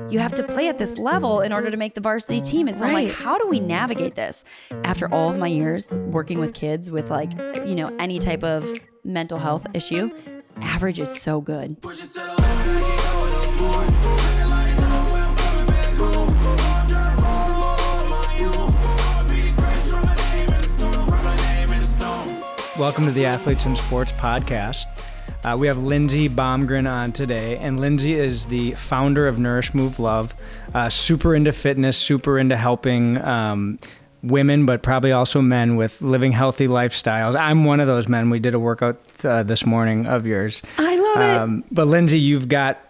you have to play at this level in order to make the varsity team. And so I'm like, how do we navigate this? After all of my years working with kids with like, any type of mental health issue, average is so good. Welcome to the Athletes in Sports podcast. We have Lindsey Bomgren on today, and Lindsey is the founder of Nourish, Move, Love. Super into fitness, super into helping women, but probably also men with living healthy lifestyles. I'm one of those men. We did a workout this morning of yours. I love it. But Lindsey, you've got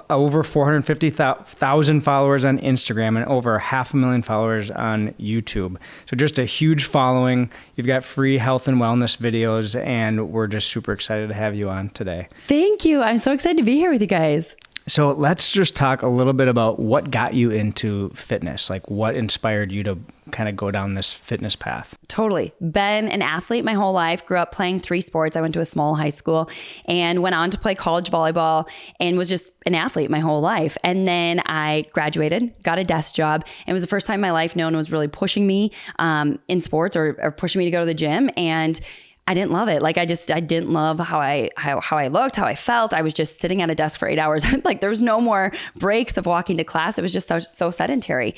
over 450,000 followers on Instagram and over 500,000 followers on YouTube. So just a huge following. You've got free health and wellness videos, and we're just super excited to have you on today. Thank you. I'm so excited to be here with you guys. So let's just talk a little bit about what got you into fitness, like what inspired you to kind of go down this fitness path. Totally. Been an athlete my whole life, grew up playing 3 sports. I went to a small high school and went on to play college volleyball and was just an athlete my whole life. And then I graduated, got a desk job, and it was the first time in my life no one was really pushing me in sports or pushing me to go to the gym. And I didn't love it. Like I didn't love how I looked, how I felt. I was just sitting at a desk for 8 hours. Like there was no more breaks of walking to class. It was just so sedentary.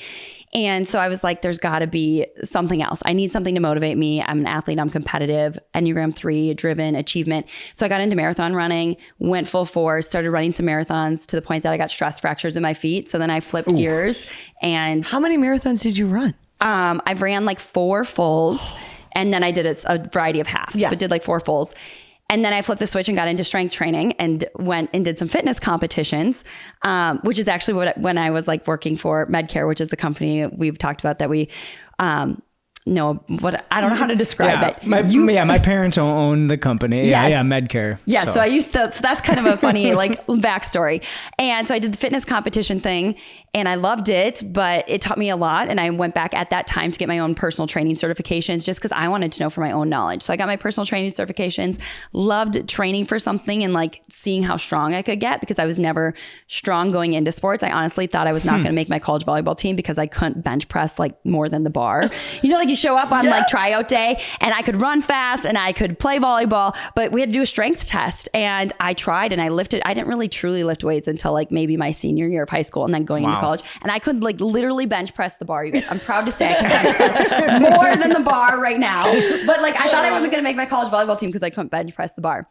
And so I was like, there's got to be something else. I need something to motivate me. I'm an athlete. I'm competitive, Enneagram 3 driven, achievement. So I got into marathon running, went full force, started running some marathons to the point that I got stress fractures in my feet. So then I flipped gears. And how many marathons did you run? I've ran like 4 fulls. And then I did a variety of halves, but did like 4 fulls. And then I flipped the switch and got into strength training and went and did some fitness competitions, which is actually when I was like working for Medcare, which is the company we've talked about that we know what, I don't know how to describe it. My parents own the company. Yes. Yeah, Medcare. Yeah, so I used to, so that's kind of a funny like backstory. And so I did the fitness competition thing and I loved it, but it taught me a lot. And I went back at that time to get my own personal training certifications just because I wanted to know for my own knowledge. So I got my personal training certifications, loved training for something and like seeing how strong I could get because I was never strong going into sports. I honestly thought I was not going to make my college volleyball team because I couldn't bench press like more than the bar. Like you show up on like tryout day and I could run fast and I could play volleyball, but we had to do a strength test and I tried and I lifted. I didn't really truly lift weights until like maybe my senior year of high school and then going into college. And I could like literally bench press the bar, you guys. I'm proud to say I can bench press more than the bar right now. But like I thought I wasn't going to make my college volleyball team because I couldn't bench press the bar.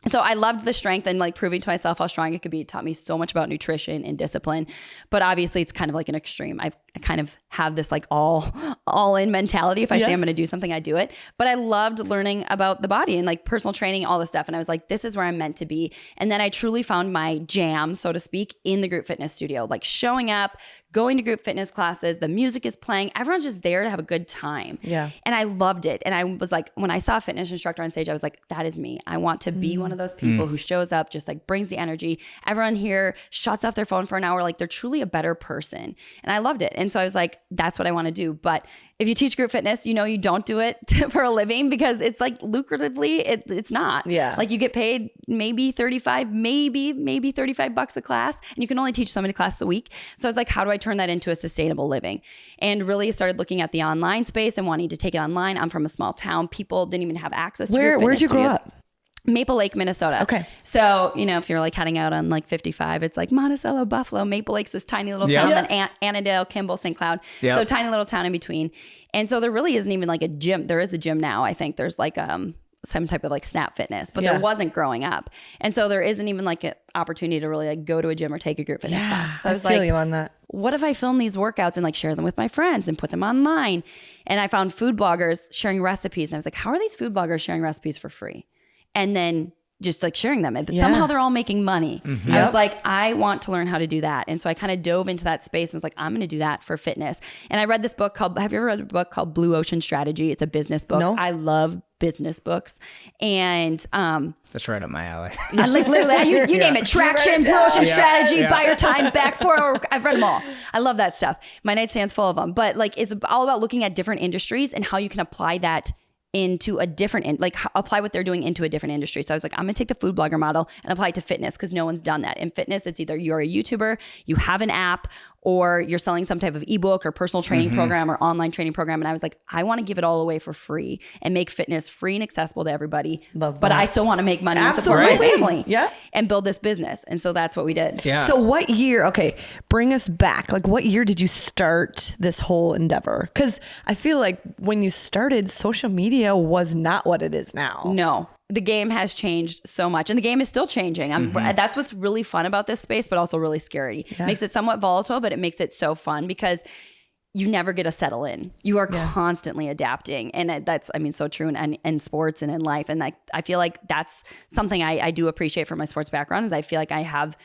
So I loved the strength and like proving to myself how strong it could be. It taught me so much about nutrition and discipline, but obviously it's kind of like an extreme. I kind of have this like all in mentality. If I say I'm going to do something, I do it. But I loved learning about the body and like personal training, all this stuff. And I was like, this is where I'm meant to be. And then I truly found my jam, so to speak, in the group fitness studio, like showing up, going to group fitness classes, the music is playing, everyone's just there to have a good time. Yeah. And I loved it. And I was like, when I saw a fitness instructor on stage, I was like, that is me. I want to be one of those people who shows up, just like brings the energy. Everyone here shuts off their phone for an hour. Like they're truly a better person. And I loved it. And so I was like, that's what I want to do. But if you teach group fitness, you don't do it for a living because it's like lucratively, it's not. Yeah. Like you get paid maybe $35 a class and you can only teach so many classes a week. So I was like, how do I turn that into a sustainable living? And really started looking at the online space and wanting to take it online. I'm from a small town. People didn't even have access to group fitness Where'd you grow up? Maple Lake, Minnesota. Okay. So, if you're like heading out on like 55, it's like Monticello, Buffalo, Maple Lake's this tiny little town, then Annandale, Kimball, St. Cloud. Yep. So tiny little town in between. And so there really isn't even like a gym. There is a gym now. I think there's like some type of like Snap Fitness, but there wasn't growing up. And so there isn't even like an opportunity to really like go to a gym or take a group fitness class. So I was feel you on that. What if I film these workouts and like share them with my friends and put them online? And I found food bloggers sharing recipes. And I was like, how are these food bloggers sharing recipes for free? And then just like sharing them. But somehow they're all making money. Mm-hmm. I was like, I want to learn how to do that. And so I kind of dove into that space and was like, I'm going to do that for fitness. And I read this book have you ever read a book called Blue Ocean Strategy? It's a business book. No. I love business books. And that's right up my alley. I like literally, you name it. Traction, Blue Ocean Strategy, Buy Your Time, Back for. I've read them all. I love that stuff. My nightstand's full of them. But like, it's all about looking at different industries and how you can apply that into a different, like apply what they're doing into a different industry. So I was like, I'm gonna take the food blogger model and apply it to fitness because no one's done that. In fitness, it's either you're a YouTuber, you have an app, or you're selling some type of ebook or personal training program or online training program. And I was like, I want to give it all away for free and make fitness free and accessible to everybody. Love that. But I still want to make money and support my family and build this business. And so that's what we did. Yeah. So what year, okay, bring us back. Like what year did you start this whole endeavor? Because I feel like when you started, social media was not what it is now. No. The game has changed so much, and the game is still changing. That's what's really fun about this space, but also really scary. Yeah. It makes it somewhat volatile, but it makes it so fun because you never get to settle in. You are constantly adapting. And that's, I mean, so true in sports and in life. And like, I feel like that's something I do appreciate from my sports background is I feel like I have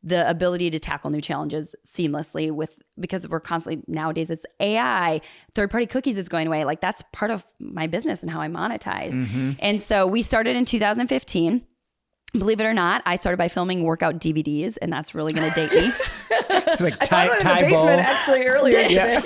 the ability to tackle new challenges seamlessly because we're constantly nowadays it's AI, third-party cookies is going away. Like that's part of my business and how I monetize. And so we started in 2015. Believe it or not, I started by filming workout DVDs, and that's really going to date me. Like I found it in the basement actually earlier today.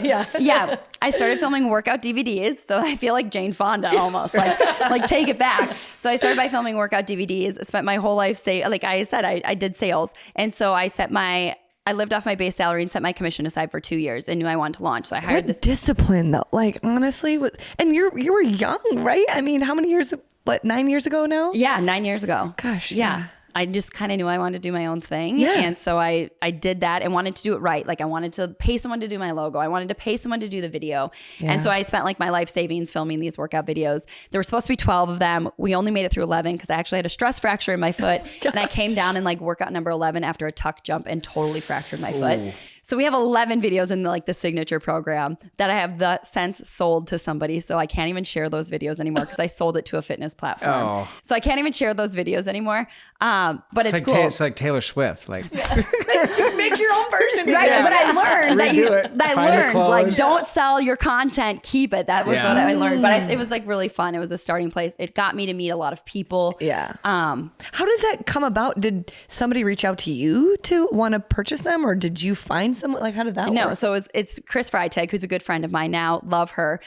Yeah. I started filming workout DVDs, so I feel like Jane Fonda almost, like take it back. So I started by filming workout DVDs. Spent my whole life like I said, I did sales, and so I lived off my base salary and set my commission aside for 2 years and knew I wanted to launch. So I hired this discipline though. Like honestly, and you were young, right? I mean, how many years? What, 9 years ago now? Yeah, 9 years ago. Gosh, yeah. I just kind of knew I wanted to do my own thing. Yeah. And so I did that and wanted to do it right. Like I wanted to pay someone to do my logo. I wanted to pay someone to do the video. Yeah. And so I spent like my life savings filming these workout videos. There were supposed to be 12 of them. We only made it through 11 because I actually had a stress fracture in my foot. And I came down in like workout number 11 after a tuck jump and totally fractured my foot. So we have 11 videos in the signature program that I have since sold to somebody. So I can't even share those videos anymore because I sold it to a fitness platform. So I can't even share those videos anymore. But it's like cool. It's like Taylor Swift. Like make your own version. Right. Yeah. But I learned like don't sell your content, keep it. That was what I learned. But it was like really fun. It was a starting place. It got me to meet a lot of people. Yeah. How does that come about? Did somebody reach out to you to want to purchase them, or did you find someone? Like, how did that work? No, so it's Chris Freitag, who's a good friend of mine now. Love her.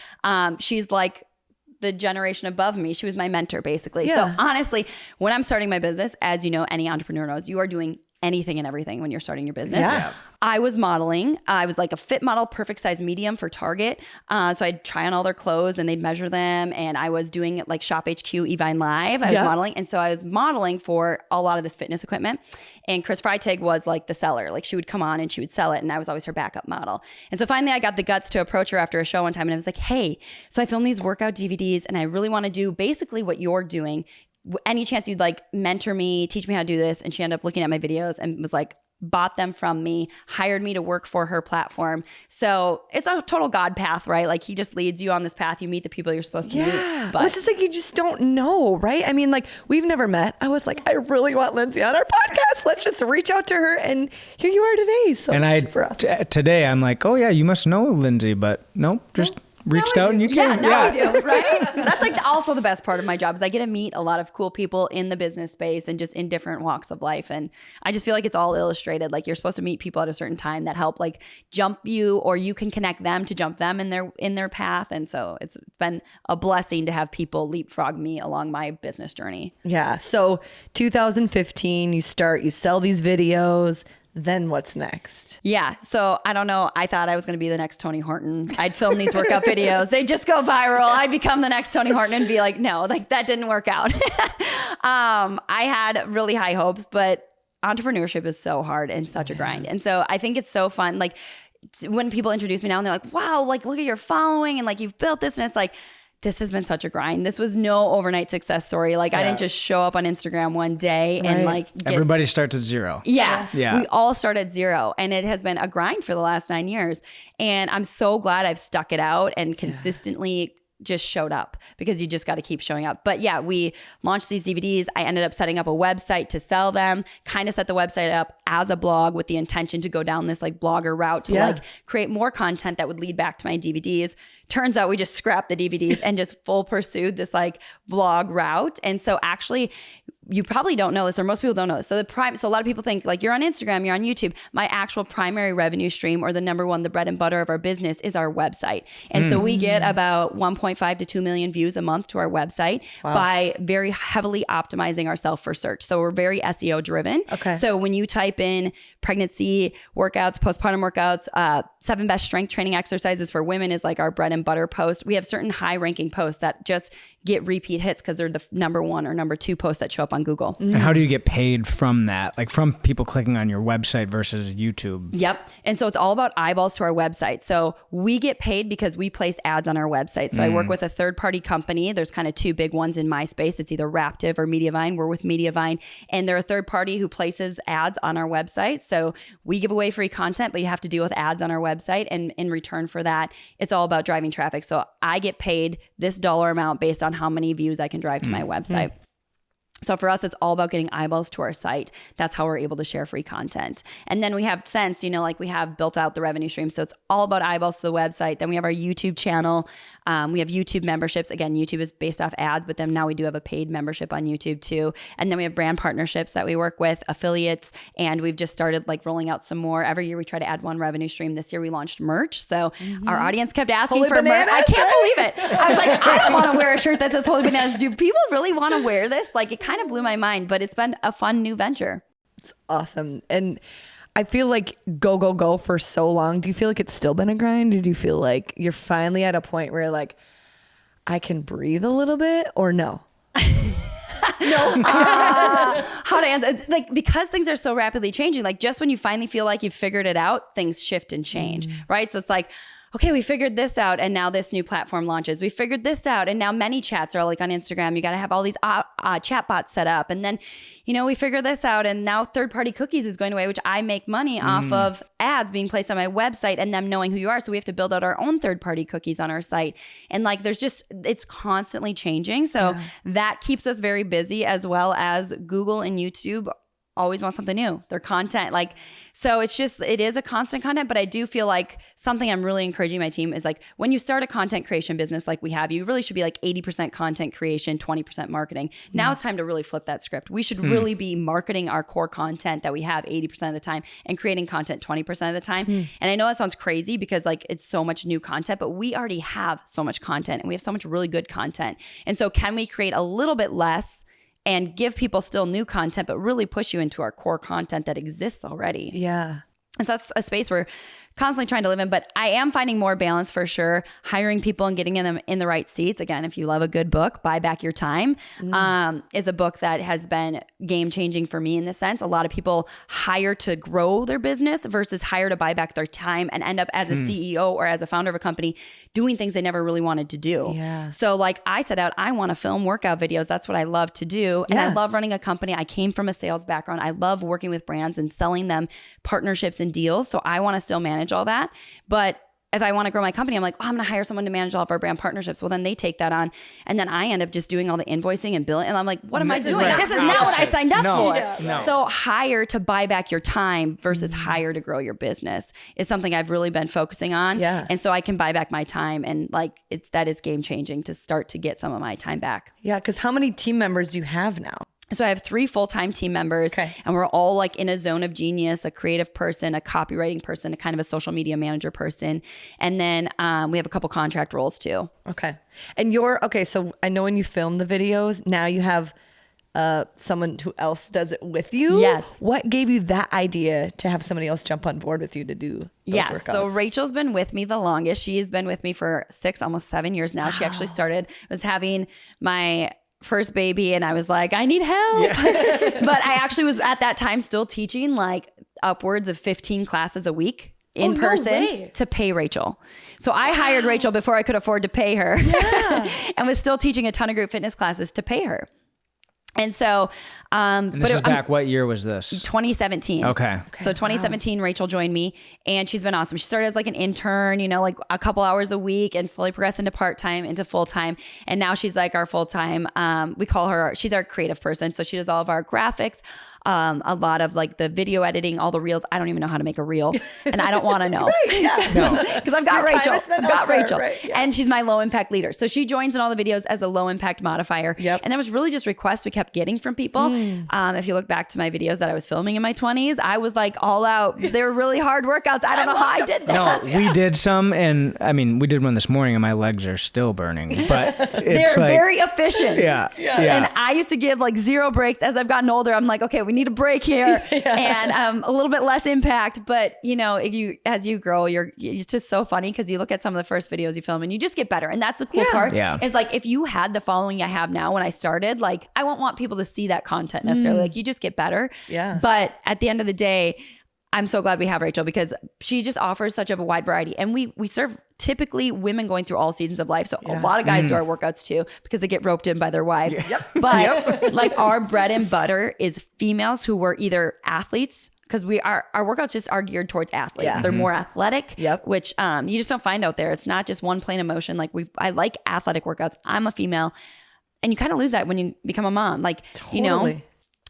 She's like the generation above me. She was my mentor, basically. Yeah. So honestly, when I'm starting my business, as you know, any entrepreneur knows, you are doing anything and everything when you're starting your business. Yeah. I was modeling. I was like a fit model, perfect size medium for Target. So I'd try on all their clothes and they'd measure them. And I was doing like Shop HQ, Evine Live. I was modeling. And so I was modeling for a lot of this fitness equipment. And Chris Freitag was like the seller. Like she would come on and she would sell it. And I was always her backup model. And so finally I got the guts to approach her after a show one time. And I was like, hey, so I filmed these workout DVDs and I really want to do basically what you're doing. Any chance you'd like mentor me, teach me how to do this? And she ended up looking at my videos and was like, bought them from me, hired me to work for her platform. So it's a total God path, right? Like he just leads you on this path. You meet the people you're supposed to meet. But well, it's just like, you just don't know, right? I mean, like we've never met. I was like, I really want Lindsey on our podcast. Let's just reach out to her. And here you are today. So today I'm like, oh yeah, you must know Lindsey, but nope, just reached out and you came. I do, right? That's like also the best part of my job is I get to meet a lot of cool people in the business space and just in different walks of life. And I just feel like it's all illustrated. Like you're supposed to meet people at a certain time that help like jump you, or you can connect them to jump them in their path. And so it's been a blessing to have people leapfrog me along my business journey. Yeah. So 2015, you sell these videos. Then what's next? Yeah. So I don't know. I thought I was going to be the next Tony Horton. I'd film these workout videos. They'd just go viral. I'd become the next Tony Horton and be like, no, like that didn't work out. I had really high hopes, but entrepreneurship is so hard and such a grind. And so I think it's so fun. Like when people introduce me now and they're like, wow, like look at your following and like you've built this. And it's like, this has been such a grind. This was no overnight success story. Like I didn't just show up on Instagram one day and like everybody starts at zero. Yeah. We all start at zero, and it has been a grind for the last 9 years. And I'm so glad I've stuck it out and consistently just showed up, because you just got to keep showing up. But yeah, we launched these DVDs. I ended up setting up a website to sell them, kind of set the website up as a blog with the intention to go down this like blogger route to like create more content that would lead back to my DVDs. Turns out we just scrapped the DVDs and just full pursued this like blog route. And so actually you probably don't know this, or most people don't know this. So so a lot of people think like you're on Instagram, you're on YouTube. My actual primary revenue stream, or the number one, the bread and butter of our business, is our website. And so we get about 1.5 to 2 million views a month to our website by very heavily optimizing ourselves for search. So we're very SEO driven. Okay. So when you type in pregnancy workouts, postpartum workouts, 7 best strength training exercises for women is like our bread and butter post. We have certain high ranking posts that just get repeat hits because they're the number 1 or number 2 posts that show up on Google. And how do you get paid from that? Like from people clicking on your website versus YouTube? Yep. And so it's all about eyeballs to our website. So we get paid because we place ads on our website. So I work with a third-party company. There's kind of 2 big ones in my space. It's either Raptive or Mediavine. We're with Mediavine, and they're a third party who places ads on our website. So we give away free content, but you have to deal with ads on our website. And in return for that, it's all about driving traffic. So I get paid this dollar amount based on how many views I can drive to my website. So for us, it's all about getting eyeballs to our site. That's how we're able to share free content. And then we have since, like we have built out the revenue stream. So it's all about eyeballs to the website. Then we have our YouTube channel. We have YouTube memberships. Again, YouTube is based off ads, but then now we do have a paid membership on YouTube too. And then we have brand partnerships that we work with, affiliates, and we've just started like rolling out some more. Every year we try to add one revenue stream. This year we launched merch. So our audience kept asking Holy for merch. I can't believe it. I was like, I don't want to wear a shirt that says Holy Bananas. Do people really want to wear this? Like, it kind of blew my mind, but it's been a fun new venture. It's awesome. And I feel like go for so long. Do you feel like it's still been a grind? Or do you feel like you're finally at a point where like, I can breathe a little bit, or no? No. How to answer, like, because things are so rapidly changing, like just when you finally feel like you've figured it out, things shift and change, right? So it's like, okay, we figured this out, and now this new platform launches. We figured this out, and now many chats are like on Instagram. You got to have all these chat bots set up. And then, we figured this out, and now third-party cookies is going away, which I make money off of ads being placed on my website and them knowing who you are. So we have to build out our own third-party cookies on our site. And like, it's constantly changing. So that keeps us very busy, as well as Google and YouTube always want something new. Their content, so it is a constant content, but I do feel like something I'm really encouraging my team is like, when you start a content creation business like we have, you really should be like 80% content creation, 20% marketing. Now it's time to really flip that script. We should really be marketing our core content that we have 80% of the time and creating content 20% of the time. And I know that sounds crazy because like it's so much new content, but we already have so much content and we have so much really good content. And so can we create a little bit less and give people still new content, but really push you into our core content that exists already? Yeah. And so that's a space we're constantly trying to live in, but I am finding more balance for sure. Hiring people and getting them in the right seats. Again, if you love a good book, Buy Back Your Time is a book that has been game changing for me in this sense. A lot of people hire to grow their business versus hire to buy back their time and end up as a CEO or as a founder of a company doing things they never really wanted to do. Yeah. So like I set out, I want to film workout videos. That's what I love to do. And I love running a company. I came from a sales background. I love working with brands and selling them partnerships and deals. So I want to still manage all that. But if I want to grow my company, I'm like, I'm going to hire someone to manage all of our brand partnerships. Well, then they take that on. And then I end up just doing all the invoicing and billing. And I'm like, what am I doing? This is not what I signed up for. No. So hire to buy back your time versus hire to grow your business is something I've really been focusing on. Yeah. And so I can buy back my time. And like, that is game changing to start to get some of my time back. Yeah. Because how many team members do you have now? So I have 3 full-time team members, and we're all like in a zone of genius, a creative person, a copywriting person, a kind of a social media manager person. And then we have a couple contract roles too. Okay. And so I know when you film the videos, now you have someone who else does it with you. Yes. What gave you that idea to have somebody else jump on board with you to do those workouts? So Rachel's been with me the longest. She's been with me for 6, almost 7 years now. Wow. She actually was having my first baby and I was like, I need help. But I actually was at that time still teaching like upwards of 15 classes a week in person to pay Rachel. So I hired Rachel before I could afford to pay her and was still teaching a ton of group fitness classes to pay her. And so, and this is back, what year was this? 2017. Okay. So 2017, Rachel joined me and she's been awesome. She started as like an intern, like a couple hours a week and slowly progressed into part-time, into full-time. And now she's like our full-time, she's our creative person. So she does all of our graphics, a lot of like the video editing, all the reels. I don't even know how to make a reel, and I don't want to know. Because I've got Rachel. Right, yeah. And she's my low impact leader. So she joins in all the videos as a low impact modifier. Yep. And that was really just requests we kept getting from people. If you look back to my videos that I was filming in my 20s, I was like all out. They were really hard workouts. I don't know how I did that. No, we did some, and I mean, we did one this morning, and my legs are still burning. But They're it's like, very efficient. Yeah. And I used to give like 0 breaks. As I've gotten older, I'm like, okay, we need a break here, and a little bit less impact. But you know, as you grow, it's just so funny because you look at some of the first videos you film and you just get better. And that's the cool part. Yeah. Is like if you had the following I have now when I started, like I won't want people to see that content necessarily. Like you just get better. Yeah. But at the end of the day, I'm so glad we have Rachel because she just offers such a wide variety. And we serve typically women going through all seasons of life. So a lot of guys do our workouts too because they get roped in by their wives. But like our bread and butter is females who were either athletes because our workouts just are geared towards athletes. They're more athletic, which you just don't find out there. It's not just one plane of motion. Like I like athletic workouts. I'm a female. And you kind of lose that when you become a mom. Like, you know,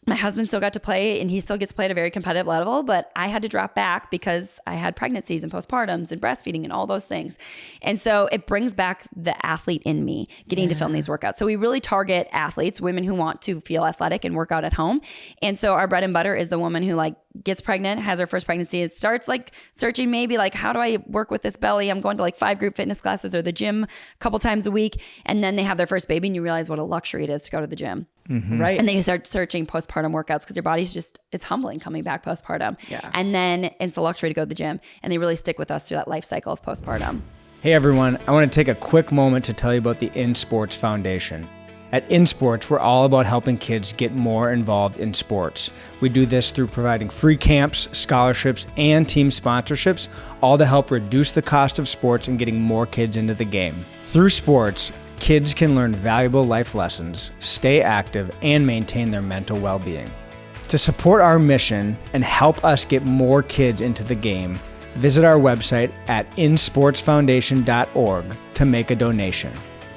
my husband still got to play and he still gets to play at a very competitive level, but I had to drop back because I had pregnancies and postpartums and breastfeeding and all those things. And so it brings back the athlete in me getting to film these workouts. So we really target athletes, women who want to feel athletic and work out at home. And so our bread and butter is the woman who like gets pregnant, has her first pregnancy. It starts like searching maybe like, how do I work with this belly? I'm going to like 5 group fitness classes or the gym a couple times a week. And then they have their first baby and you realize what a luxury it is to go to the gym. Right. And then you start searching postpartum workouts because your body's just, it's humbling coming back postpartum. And then it's a luxury to go to the gym. And they really stick with us through that life cycle of postpartum. Hey everyone, I want to take a quick moment to tell you about the In Sports Foundation. At In Sports, we're all about helping kids get more involved in sports. We do this through providing free camps, scholarships, and team sponsorships, all to help reduce the cost of sports and getting more kids into the game. Through sports, kids can learn valuable life lessons, stay active, and maintain their mental well-being. To support our mission and help us get more kids into the game, visit our website at insportsfoundation.org to make a donation.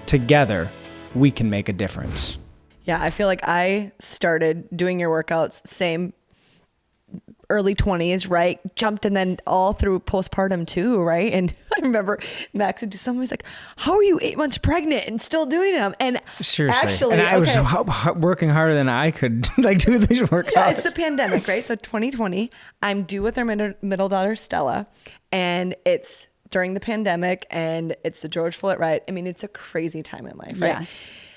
Together, we can make a difference. Yeah, I feel like I started doing your workouts, same early 20s, right? Jumped and then all through postpartum too, right? And I remember Max would do something, he's like, how are you 8 months pregnant and still doing them? And seriously, actually, and I was working harder than I could like do these workouts. Yeah, it's the pandemic, right? So 2020, I'm due with our middle daughter, Stella, and it's during the pandemic and it's the George Floyd riot. I mean, it's a crazy time in life, right? Yeah.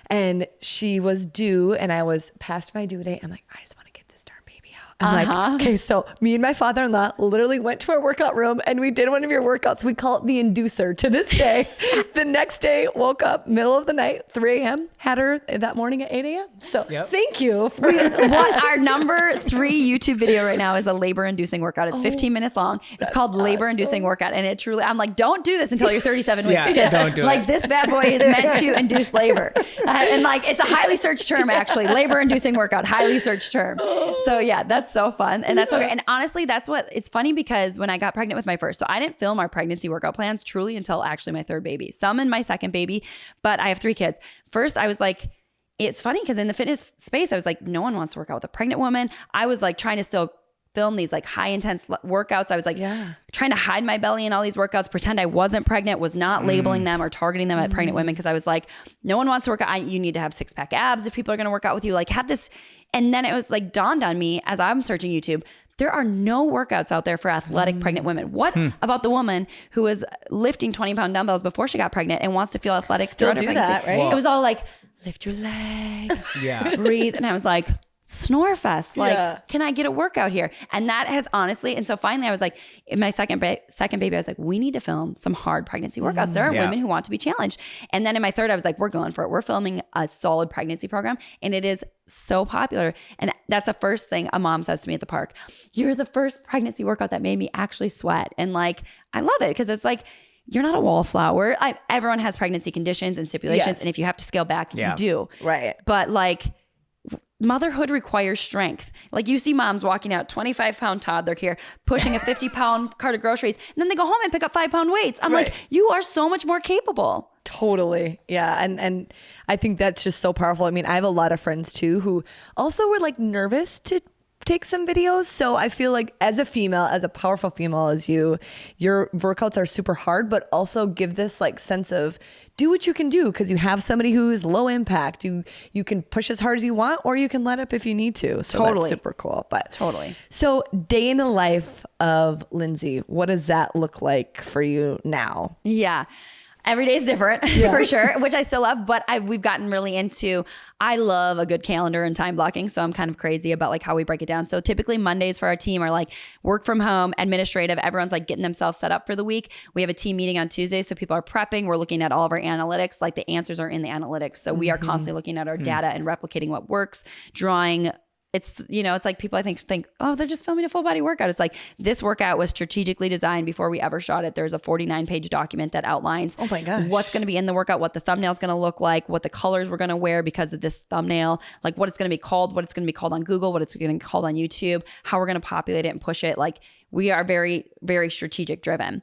And she was due and I was past my due date. I'm like, I just want to get this darn baby out. I'm like, okay, so me and my father-in-law literally went to our workout room and we did one of your workouts. We call it the inducer to this day. The next day, woke up middle of the night, 3 a.m., had her that morning at 8 a.m. So thank you. Our number 3 YouTube video right now is a labor-inducing workout. It's 15 minutes long. It's called labor-inducing workout. And it truly, I'm like, don't do this until you're 37 weeks. Don't do like it. This bad boy is meant to induce labor. And like, it's a highly searched term actually. Labor-inducing workout, highly searched term. So yeah, that's so fun. And that's okay. And honestly, it's funny because when I got pregnant with my first, so I didn't film our pregnancy workout plans truly until actually my 3rd baby. Some in my 2nd baby, but I have 3 kids. First, I was like, it's funny because in the fitness space, I was like, no one wants to work out with a pregnant woman. I was like trying to still film these like high intense workouts. I was like trying to hide my belly in all these workouts, pretend I wasn't pregnant, was not labeling them or targeting them at pregnant women because I was like, no one wants to work out. You need to have 6-pack abs if people are going to work out with you. Like have this. And then it was like dawned on me as I'm searching YouTube, there are no workouts out there for athletic pregnant women. What about the woman who was lifting 20-pound dumbbells before she got pregnant and wants to feel athletic? Still do that, right? It was all like, lift your leg, breathe. And I was like, snore fest. Like, can I get a workout here? And that has honestly, and so finally I was like, in my second baby, I was like, we need to film some hard pregnancy workouts. There are women who want to be challenged. And then in my 3rd, I was like, we're going for it. We're filming a solid pregnancy program. And it is so popular. And that's the first thing a mom says to me at the park. You're the first pregnancy workout that made me actually sweat. And like, I love it because it's like, you're not a wallflower. Everyone has pregnancy conditions and stipulations. And if you have to scale back, you do. Right. But like, motherhood requires strength. Like you see moms walking out, 25-pound toddler here, pushing a 50-pound cart of groceries, and then they go home and pick up 5-pound weights. I'm like, you are so much more capable. Totally. Yeah. And I think that's just so powerful. I mean, I have a lot of friends too who also were like nervous to take some videos. So I feel like as a female, as a powerful female as you, your workouts are super hard, but also give this like sense of do what you can do because you have somebody who is low impact. You can push as hard as you want, or you can let up if you need to. So Totally. that's super cool. But Totally. So day in the life of Lindsey, what does that look like for you now? Yeah. Every day is different for sure, which I still love, but we've gotten really into, I love a good calendar and time blocking. So I'm kind of crazy about like how we break it down. So typically Mondays for our team are like work from home, administrative. Everyone's like getting themselves set up for the week. We have a team meeting on Tuesday. So people are prepping. We're looking at all of our analytics, like the answers are in the analytics. So we are constantly looking at our data and replicating what works, drawing. It's, it's like people I think, oh, they're just filming a full body workout. It's like this workout was strategically designed before we ever shot it. There's a 49-page document that outlines Oh my gosh. what's going to be in the workout, what the thumbnail is going to look like, what the colors we're going to wear because of this thumbnail, like what it's going to be called, what it's going to be called on Google, what it's going to be called on YouTube, how we're going to populate it and push it. Like we are very, very strategic driven.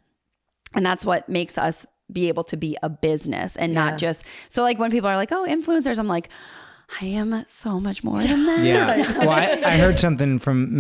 And that's what makes us be able to be a business and not just, so like when people are like, oh, influencers, I'm like, I am so much more than that. Yeah. Well, I heard something from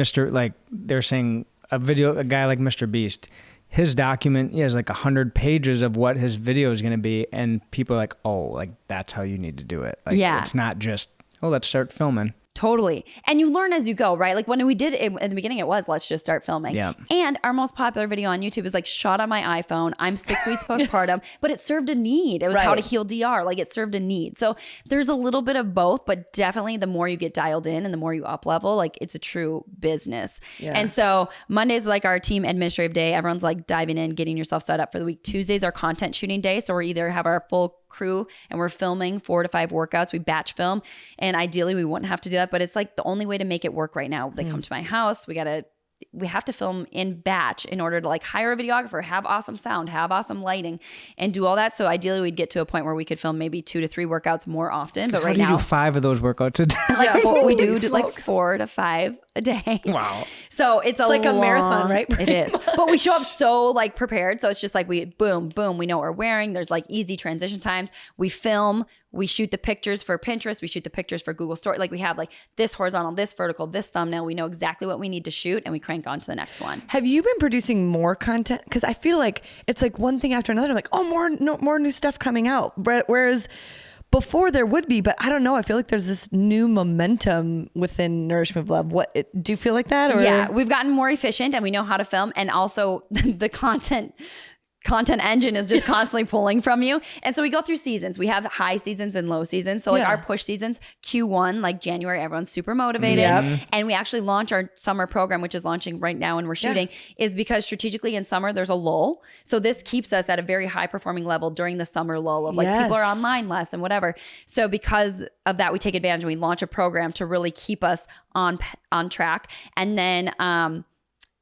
they're saying a guy like Mr. Beast, his document he has like 100 pages of what his video is going to be. And people are like, oh, like that's how you need to do it. Like, it's not just, oh, let's start filming. Totally. And you learn as you go, right? Like when we did it in the beginning, it was, let's just start filming. Yeah. And our most popular video on YouTube is like shot on my iPhone. I'm 6 weeks postpartum, but it served a need. It was how to heal DR. Like it served a need. So there's a little bit of both, but definitely the more you get dialed in and the more you up level, like it's a true business. Yeah. And so Monday's like our team administrative day. Everyone's like diving in, getting yourself set up for the week. Tuesday's our content shooting day. So we're either have our full crew and we're filming 4 to 5 workouts. We batch film, and ideally we wouldn't have to do that, but it's like the only way to make it work right now. They come to my house. We have to film in batch in order to like hire a videographer, have awesome sound, have awesome lighting, and do all that. So ideally we'd get to a point where we could film maybe 2 to 3 workouts more often. But right now, how do you do 5 of those workouts a day? Like we do like 4 to 5 a day. Wow. So it's like a marathon, right? It is. But we show up so like prepared. So it's just like we boom, boom. We know what we're wearing. There's like easy transition times. We film. We shoot the pictures for Pinterest. We shoot the pictures for Google Story. Like we have like this horizontal, this vertical, this thumbnail. We know exactly what we need to shoot, and we crank on to the next one. Have you been producing more content? Because I feel like it's like one thing after another. I'm like, oh, more new stuff coming out. Whereas before there would be, but I don't know. I feel like there's this new momentum within Nourish Move Love. Do you feel like that? Or? Yeah, we've gotten more efficient, and we know how to film, and also the content engine is just constantly pulling from you. And so we go through seasons. We have high seasons and low seasons. So like our push seasons, Q1, like January, everyone's super motivated. Yep. And we actually launch our summer program, which is launching right now and we're shooting, is because strategically in summer, there's a lull. So this keeps us at a very high performing level during the summer lull of like people are online less and whatever. So because of that, we take advantage and we launch a program to really keep us on track. And then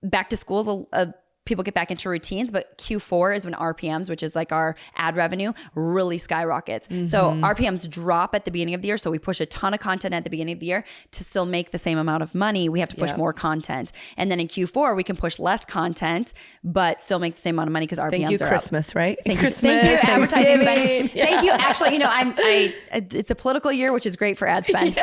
back to school is people get back into routines, but Q4 is when RPMs, which is like our ad revenue, really skyrockets. Mm-hmm. So RPMs drop at the beginning of the year. So we push a ton of content at the beginning of the year to still make the same amount of money. We have to push more content. And then in Q4, we can push less content, but still make the same amount of money because RPMs Thank you, are Christmas, up. right? Thank you, advertising spend. Thank you. Actually, it's a political year, which is great for ad spend. It's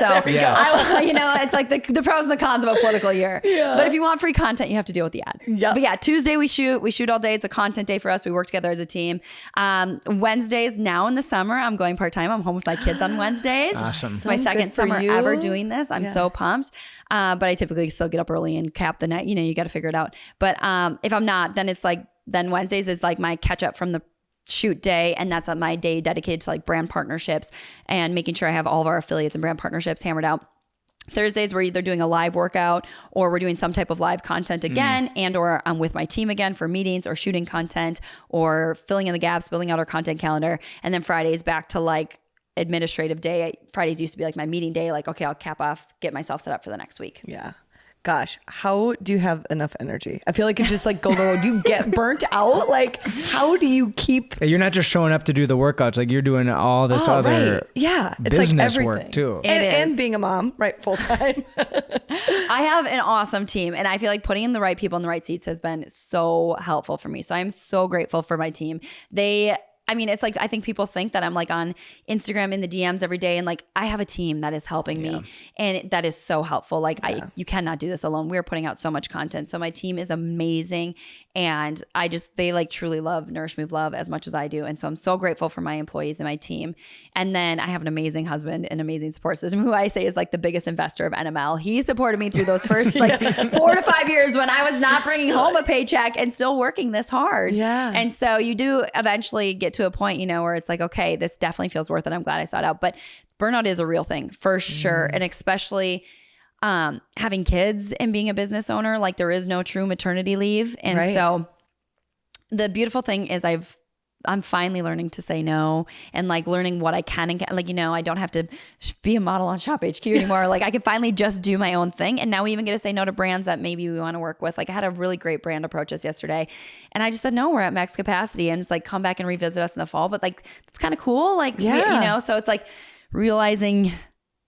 like the pros and the cons of a political year. Yeah. But if you want free content, you have to deal with the ads. Yep. But yeah, Tuesday we shoot all day. It's a content day for us. We work together as a team. Wednesdays now in the summer, I'm going part-time. I'm home with my kids on Wednesdays. Awesome. It's my second summer ever doing this. I'm so pumped. But I typically still get up early and cap the net. You got to figure it out. But if I'm not, then it's like, then Wednesdays is like my catch up from the shoot day, and that's my day dedicated to like brand partnerships and making sure I have all of our affiliates and brand partnerships hammered out. Thursdays, we're either doing a live workout or we're doing some type of live content again, and or I'm with my team again for meetings or shooting content or filling in the gaps, building out our content calendar. And then Fridays back to like administrative day. Fridays used to be like my meeting day. Like, okay, I'll cap off, get myself set up for the next week. Yeah. Gosh, how do you have enough energy? I feel like it's just like go. Do you get burnt out? Like, how do you keep? You're not just showing up to do the workouts. Like you're doing all this other it's business like everything. Work too. And being a mom, right? Full time. I have an awesome team, and I feel like putting in the right people in the right seats has been so helpful for me. So I'm so grateful for my team. They I mean, it's like, I think people think that I'm like on Instagram in the DMs every day. And like, I have a team that is helping me and that is so helpful. Like you cannot do this alone. We're putting out so much content. So my team is amazing. And they like truly love Nourish Move Love as much as I do. And so I'm so grateful for my employees and my team. And then I have an amazing husband, an amazing support system who I say is like the biggest investor of NML. He supported me through those first like 4 to 5 years when I was not bringing home a paycheck and still working this hard. Yeah. And so you do eventually get to a point, you know, where it's like, okay, this definitely feels worth it. I'm glad I sought out. But burnout is a real thing for sure. And especially having kids and being a business owner, like there is no true maternity leave. And so the beautiful thing is I'm finally learning to say no and like learning what I can and like, you know, I don't have to be a model on Shop HQ anymore. Like I can finally just do my own thing. And now we even get to say no to brands that maybe we want to work with. Like I had a really great brand approach us yesterday and I just said, no, we're at max capacity and it's like, come back and revisit us in the fall. But like, it's kind of cool. Like, you know, so it's like realizing,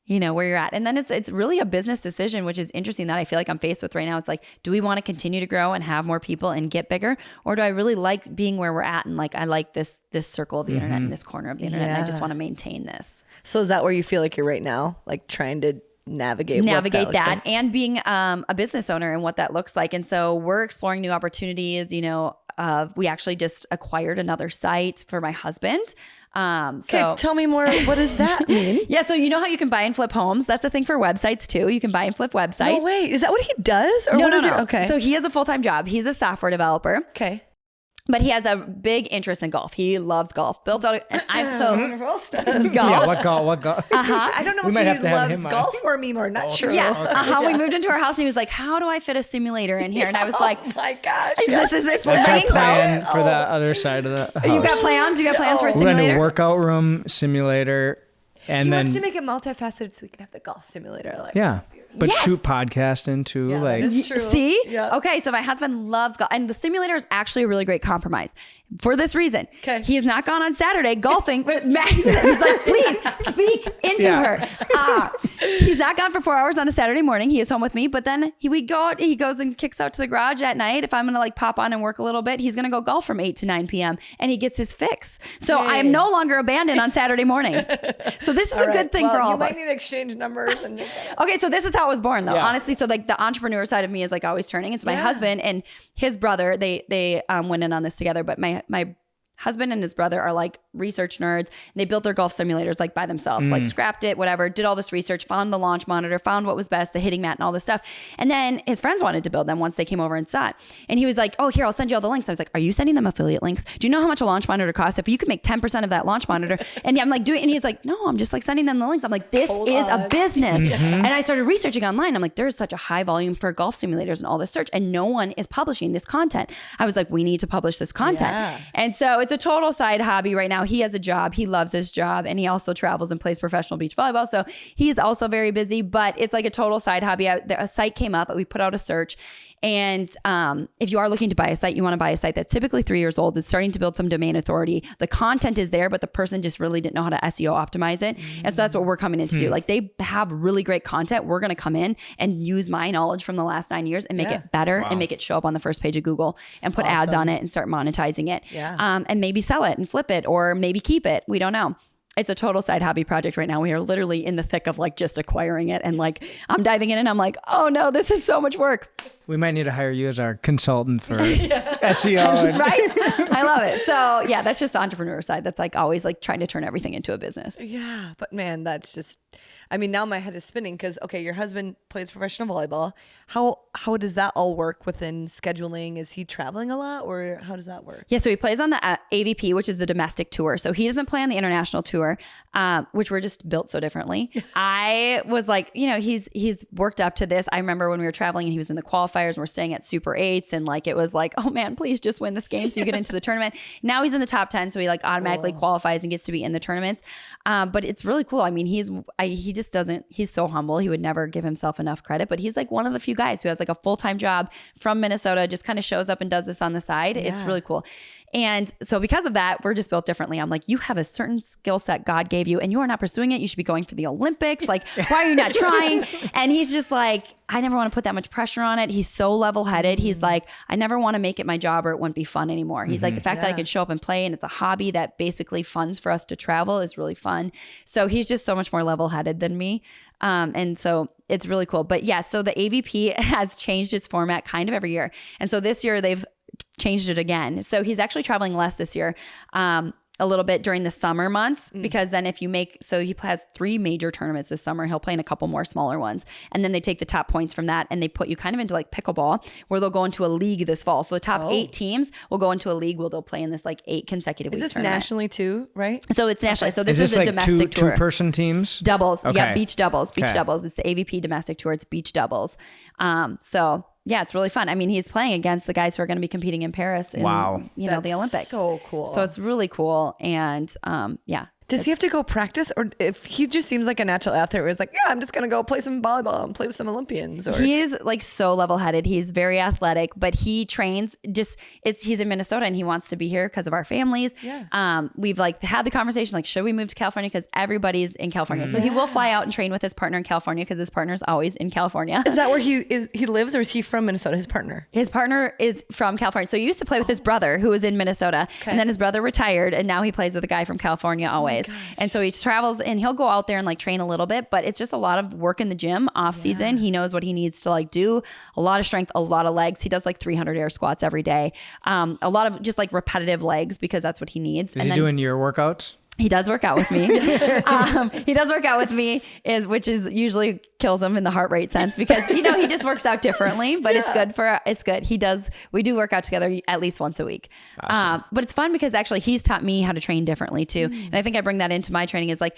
you know, where you're at. And then it's really a business decision, which is interesting that I feel like I'm faced with right now. It's like, do we want to continue to grow and have more people and get bigger? Or do I really like being where we're at? And like, I like this circle of the internet and this corner of the internet. And I just want to maintain this. So is that where you feel like you're right now? Like trying to navigate that and being a business owner and what that looks like. And so we're exploring new opportunities, you know, we actually just acquired another site for my husband. Okay, tell me more. What does that mean? Yeah. So you know how you can buy and flip homes? That's a thing for websites too. You can buy and flip websites. No, wait. Is that what he does? Or no. Okay. So he has a full-time job. He's a software developer. Okay. But he has a big interest in golf. He loves golf. Built out, and I'm so Roast does. golf. Yeah, what golf? I don't know if he loves golf or me more. Not sure. Yeah. We moved into our house and he was like, "How do I fit a simulator in here?" And I was like, "Oh my gosh, is this the What's your thing?" plan for the other side of the house? You got plans? You got plans for a We're simulator? going to workout room, simulator, and he then wants to make it multifaceted so we can have the golf simulator. Like, but shoot podcast into like. That's true. See? Yeah. Okay, so my husband loves golf. And the simulator is actually a really great compromise. For this reason. Okay. He has not gone on Saturday golfing with Max. He's like, please speak into her. He's not gone for 4 hours on a Saturday morning. He is home with me. But then he goes and kicks out to the garage at night. If I'm going to like pop on and work a little bit, he's going to go golf from 8 to 9 p.m. and he gets his fix. So I am no longer abandoned on Saturday mornings. So this is a good thing for all of us. You might need to exchange numbers. Okay, so this is how it was born, though. Honestly, so like the entrepreneur side of me is like always turning. It's my husband and his brother. They went in on this together, but my husband and his brother are like research nerds. They built their golf simulators like by themselves, like scrapped it, whatever, did all this research, found the launch monitor, found what was best, the hitting mat and all this stuff. And then his friends wanted to build them once they came over and saw it. And he was like, "Oh, here, I'll send you all the links." I was like, "Are you sending them affiliate links? Do you know how much a launch monitor costs? If you could make 10% of that launch monitor." And I'm like, and he's like, "No, I'm just like sending them the links." I'm like, this is a business. And I started researching online. I'm like, there's such a high volume for golf simulators and all this search and no one is publishing this content. I was like, we need to publish this content. Yeah. And so it's a total side hobby right now. He has a job. He loves his job and he also travels and plays professional beach volleyball. So he's also very busy, but it's like a total side hobby. A site came up, we put out a search. And if you are looking to buy a site, you want to buy a site that's typically 3 years old. It's starting to build some domain authority. The content is there, but the person just really didn't know how to SEO optimize it. And so that's what we're coming in to do. Like they have really great content. We're going to come in and use my knowledge from the last 9 years and make it better and make it show up on the first page of Google and put ads on it and start monetizing it. And maybe sell it and flip it or maybe keep it. We don't know. It's a total side hobby project right now. We are literally in the thick of like just acquiring it. And like, I'm diving in and I'm like, oh no, this is so much work. We might need to hire you as our consultant for SEO. Right? I love it. So yeah, that's just the entrepreneur side. That's like always like trying to turn everything into a business. Yeah. But man, that's just, I mean, now my head is spinning because, okay, your husband plays professional volleyball. How does that all work within scheduling? Is he traveling a lot or how does that work? Yeah, so he plays on the AVP, which is the domestic tour. So he doesn't play on the international tour, which we're just built so differently. I was like, you know, he's worked up to this. I remember when we were traveling and he was in the qualifiers and we're staying at Super 8s and like it was like, oh man, please just win this game so you get into the tournament. Now he's in the top 10, so he like automatically qualifies and gets to be in the tournaments. But it's really cool. I mean, he just doesn't, he's so humble. He would never give himself enough credit, but he's like one of the few guys who has like a full-time job from Minnesota, just kind of shows up and does this on the side. Yeah. It's really cool. And so because of that, we're just built differently. I'm like, you have a certain skill set God gave of you, and you are not pursuing it. You should be going for the Olympics. Like, why are you not trying? And he's just like, I never want to put that much pressure on it. He's so level-headed. He's like, I never want to make it my job or it wouldn't be fun anymore. He's like, the fact that I can show up and play and it's a hobby that basically funds for us to travel is really fun. So he's just so much more level-headed than me. And so it's really cool. But yeah, so the AVP has changed its format kind of every year. And so this year they've changed it again. So he's actually traveling less this year. A little bit during the summer months, because then if you so he has 3 major tournaments this summer. He'll play in a couple more smaller ones. And then they take the top points from that and they put you kind of into like pickleball, where they'll go into a league this fall. So the top 8 teams will go into a league where they'll play in this like 8 consecutive week tournament. Is this nationally too, right? So it's nationally. So this is a like domestic tour. 2-person teams? Doubles. Okay. Yeah, beach doubles. Beach doubles. It's the AVP domestic tour. It's beach doubles. So yeah, it's really fun. I mean, he's playing against the guys who are going to be competing in Paris in, the Olympics. So cool. So it's really cool. And yeah. Does he have to go practice, or if he just seems like a natural athlete where it's like, yeah, I'm just going to go play some volleyball and play with some Olympians? Or he is like so level-headed. He's very athletic, but he trains he's in Minnesota and he wants to be here because of our families. Yeah. We've like had the conversation, like, should we move to California? Because everybody's in California. So he will fly out and train with his partner in California because his partner's always in California. Is that where he lives, or is he from Minnesota, his partner? His partner is from California. So he used to play with his brother who was in Minnesota. Okay. And then his brother retired and now he plays with a guy from California always. And so he travels and he'll go out there and like train a little bit, but it's just a lot of work in the gym off season. He knows what he needs to like do. A lot of strength, a lot of legs. He does like 300 air squats every day. A lot of just like repetitive legs because that's what he needs. Is he doing your workouts? He does work out with me. He does work out with me, which is usually kills him in the heart rate sense because, he just works out differently, but it's good. We do work out together at least once a week. Awesome. But it's fun because actually he's taught me how to train differently too. And I think I bring that into my training is like,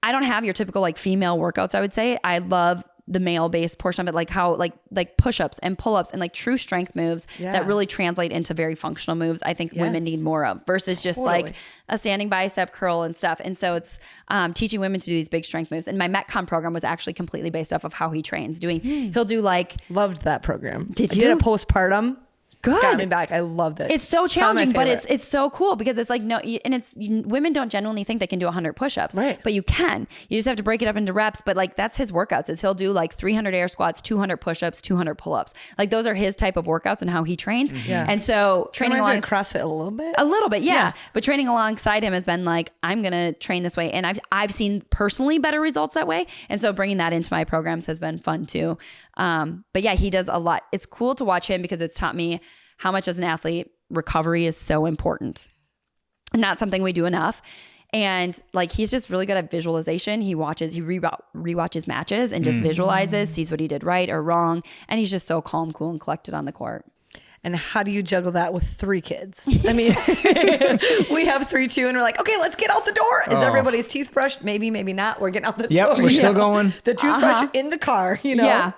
I don't have your typical like female workouts, I would say. I love the male-based portion of it, like how like push-ups and pull-ups and like true strength moves that really translate into very functional moves. I think women need more of versus just like a standing bicep curl and stuff. And so it's teaching women to do these big strength moves. And my Metcon program was actually completely based off of how he trains. He'll do like loved that program. Did you? I did a postpartum. Good. Got me back. I loved it. It's so challenging, but it's so cool because it's like, women don't genuinely think they can do 100 push-ups, right? But you can. You just have to break it up into reps. But like that's his workouts. He'll do like 300 air squats, 200 push-ups, 200 pull-ups. Like those are his type of workouts and how he trains. Yeah. And so training along CrossFit a little bit, yeah. But training alongside him has been like, I'm gonna train this way, and I've seen personally better results that way. And so bringing that into my programs has been fun too. But yeah, he does a lot. It's cool to watch him because it's taught me how much as an athlete recovery is so important. Not something we do enough. And like, he's just really good at visualization. He rewatches matches and just visualizes, sees what he did right or wrong. And he's just so calm, cool, and collected on the court. And how do you juggle that with 3 kids? I mean, we have 3 too, and we're like, okay, let's get out the door. Is everybody's teeth brushed? Maybe not. We're getting out the door. Yep, we're still going. The toothbrush in the car, Yeah.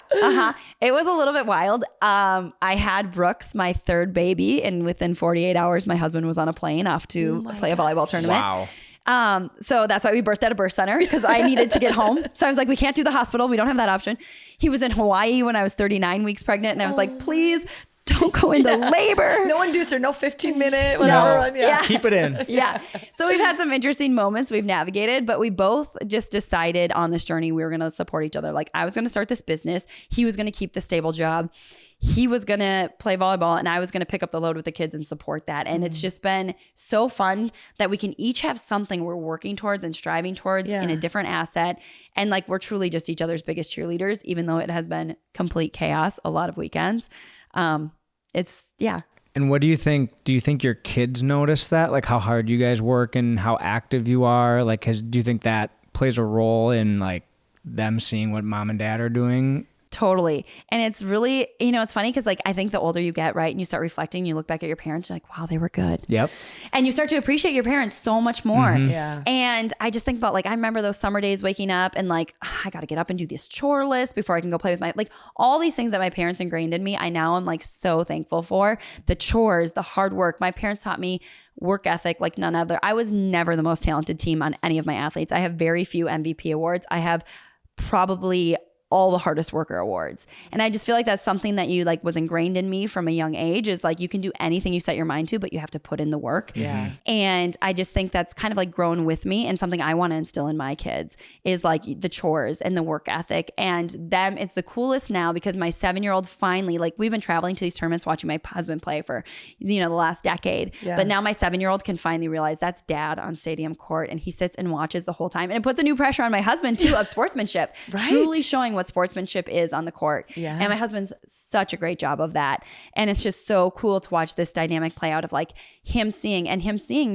It was a little bit wild. I had Brooks, my 3rd baby, and within 48 hours, my husband was on a plane off to play a volleyball tournament. Wow. So that's why we birthed at a birth center because I needed to get home. So I was like, we can't do the hospital. We don't have that option. He was in Hawaii when I was 39 weeks pregnant. And I was like, please don't go into labor. No inducer, no 15-minute, whatever. No. Yeah. Keep it in. Yeah. So we've had some interesting moments we've navigated, but we both just decided on this journey we were going to support each other. Like I was going to start this business. He was going to keep the stable job. He was going to play volleyball and I was going to pick up the load with the kids and support that. And it's just been so fun that we can each have something we're working towards and striving towards in a different asset. And like, we're truly just each other's biggest cheerleaders, even though it has been complete chaos a lot of weekends. And what do you think? Do you think your kids notice that? Like how hard you guys work and how active you are? Like, do you think that plays a role in like them seeing what mom and dad are doing? Totally. And it's really, it's funny because like, I think the older you get, right, and you start reflecting, you look back at your parents, you're like, wow, they were good. Yep. And you start to appreciate your parents so much more. Mm-hmm. Yeah. And I just think about like, I remember those summer days waking up and like, I got to get up and do this chore list before I can go play with like all these things that my parents ingrained in me. I now am like so thankful for the chores, the hard work. My parents taught me work ethic like none other. I was never the most talented team on any of my athletes. I have very few MVP awards. I have probably all the hardest worker awards. And I just feel like that's something that you like was ingrained in me from a young age, is like, you can do anything you set your mind to, but you have to put in the work. Yeah. And I just think that's kind of like grown with me, and something I want to instill in my kids is like the chores and the work ethic. And them, it's the coolest now because my 7-year-old finally, like, we've been traveling to these tournaments watching my husband play for, the last decade. Yeah. But now my 7-year-old can finally realize that's dad on stadium court, and he sits and watches the whole time. And it puts a new pressure on my husband too of sportsmanship, truly showing what sportsmanship is on the court. Yeah. And my husband's such a great job of that. And it's just so cool to watch this dynamic play out of like him seeing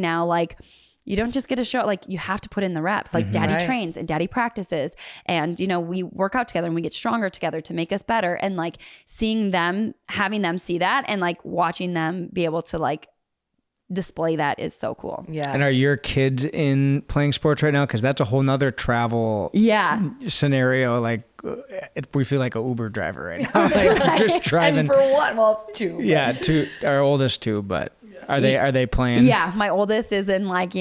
now, like, you don't just get a show, like, you have to put in the reps. Like, daddy trains and daddy practices, and we work out together and we get stronger together to make us better. And like seeing them, having them see that, and like watching them be able to like display that is so cool. Yeah. And are your kids in playing sports right now? Because that's a whole nother travel scenario. Like, we feel like an Uber driver right now. Like, just driving. And for one, well, two. Yeah, two. Our oldest two, but are they playing? Yeah, my oldest is in like,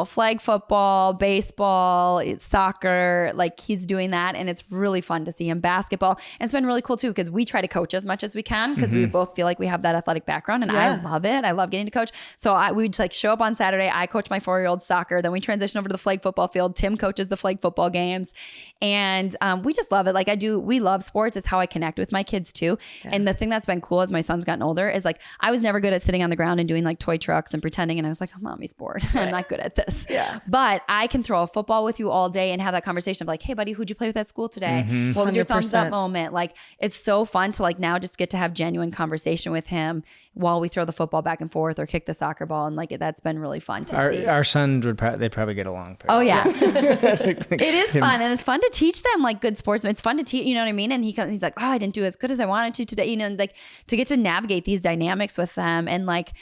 flag football, baseball, soccer. Like, he's doing that, and it's really fun to see him. Basketball, and it's been really cool too because we try to coach as much as we can because we both feel like we have that athletic background, and I love it. I love getting to coach. So we would like show up on Saturday. I coach my 4-year-old soccer. Then we transition over to the flag football field. Tim coaches the flag football games, and we just love it. Like, we love sports. It's how I connect with my kids too. Yeah. And the thing that's been cool as my son's gotten older is like, I was never good at sitting on the ground and doing like toy trucks and pretending. And I was like, oh, mommy's bored. I'm not good at this. Yeah. But I can throw a football with you all day and have that conversation of like, hey buddy, who'd you play with at school today? What was your thumbs up moment? Like, it's so fun to like now just get to have genuine conversation with him while we throw the football back and forth or kick the soccer ball. And like, that's been really fun to see. Our sons they'd probably get along. Oh yeah. It is fun. And it's fun to teach them like good sports. It's fun to teach, you know what I mean? And he's like, oh, I didn't do as good as I wanted to today. And like to get to navigate these dynamics with them. And like,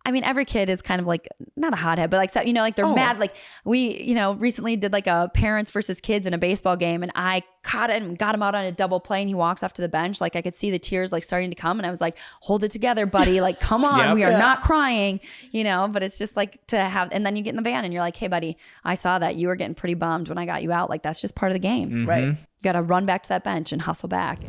I mean, every kid is kind of like, not a hothead, but like, like they're mad. Like we, recently did like a parents versus kids in a baseball game, and I caught it and got him out on a double play, and he walks off to the bench. Like, I could see the tears like starting to come, and I was like, hold it together, buddy. Like, come on, we are not crying, but it's just like to have, and then you get in the van and you're like, hey buddy, I saw that you were getting pretty bummed when I got you out. Like, that's just part of the game, right? You got to run back to that bench and hustle back.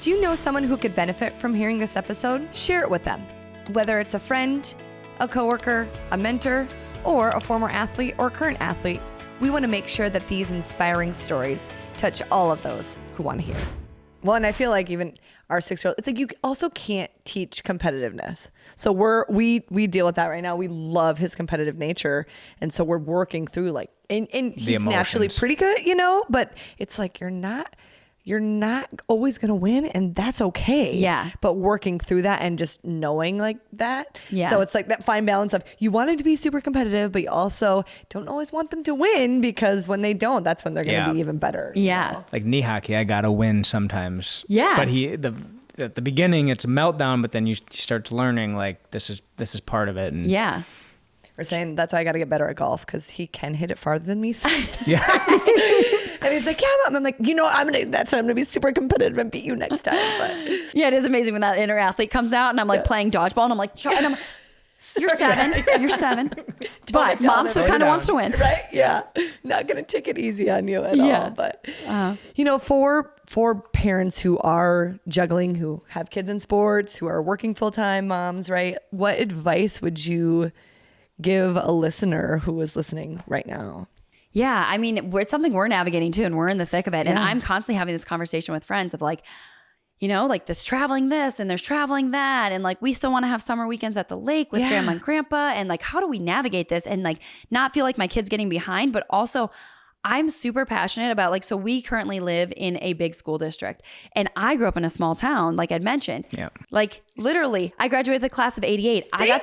Do you know someone who could benefit from hearing this episode? Share it with them. Whether it's a friend, a coworker, a mentor, or a former athlete or current athlete, we want to make sure that these inspiring stories touch all of those who want to hear. Well, and I feel like even our 6-year-old, it's like you also can't teach competitiveness. So we deal with that right now. We love his competitive nature, and so we're working through like, and he's naturally pretty good, but it's like you're not always going to win, and that's okay. Yeah. But working through that and just knowing like that. Yeah. So it's like that fine balance of you want them to be super competitive, but you also don't always want them to win, because when they don't, that's when they're going to be even better. Yeah. Like knee hockey, I got to win sometimes. Yeah. But at the beginning, it's a meltdown, but then you start learning like this is part of it. And yeah. We're saying that's why I got to get better at golf, because he can hit it farther than me. Yeah. And he's like, yeah, Mom. I'm like, I'm gonna be super competitive and beat you next time. But yeah, it is amazing when that inner athlete comes out, and I'm like playing dodgeball, and I'm like, you're 7, you're 7, but mom still kind of wants to win, right? Yeah, not gonna take it easy on you at all. But for parents who are juggling, who have kids in sports, who are working full-time moms, right? What advice would you give a listener who is listening right now? Yeah, I mean, it's something we're navigating too, and we're in the thick of it. And I'm constantly having this conversation with friends of like, like this traveling this and there's traveling that. And like, we still want to have summer weekends at the lake with grandma and grandpa. And like, how do we navigate this and like not feel like my kid's getting behind, but also I'm super passionate about like, so we currently live in a big school district, and I grew up in a small town, like I'd mentioned. Yeah. Like literally, I graduated the class of 88. I got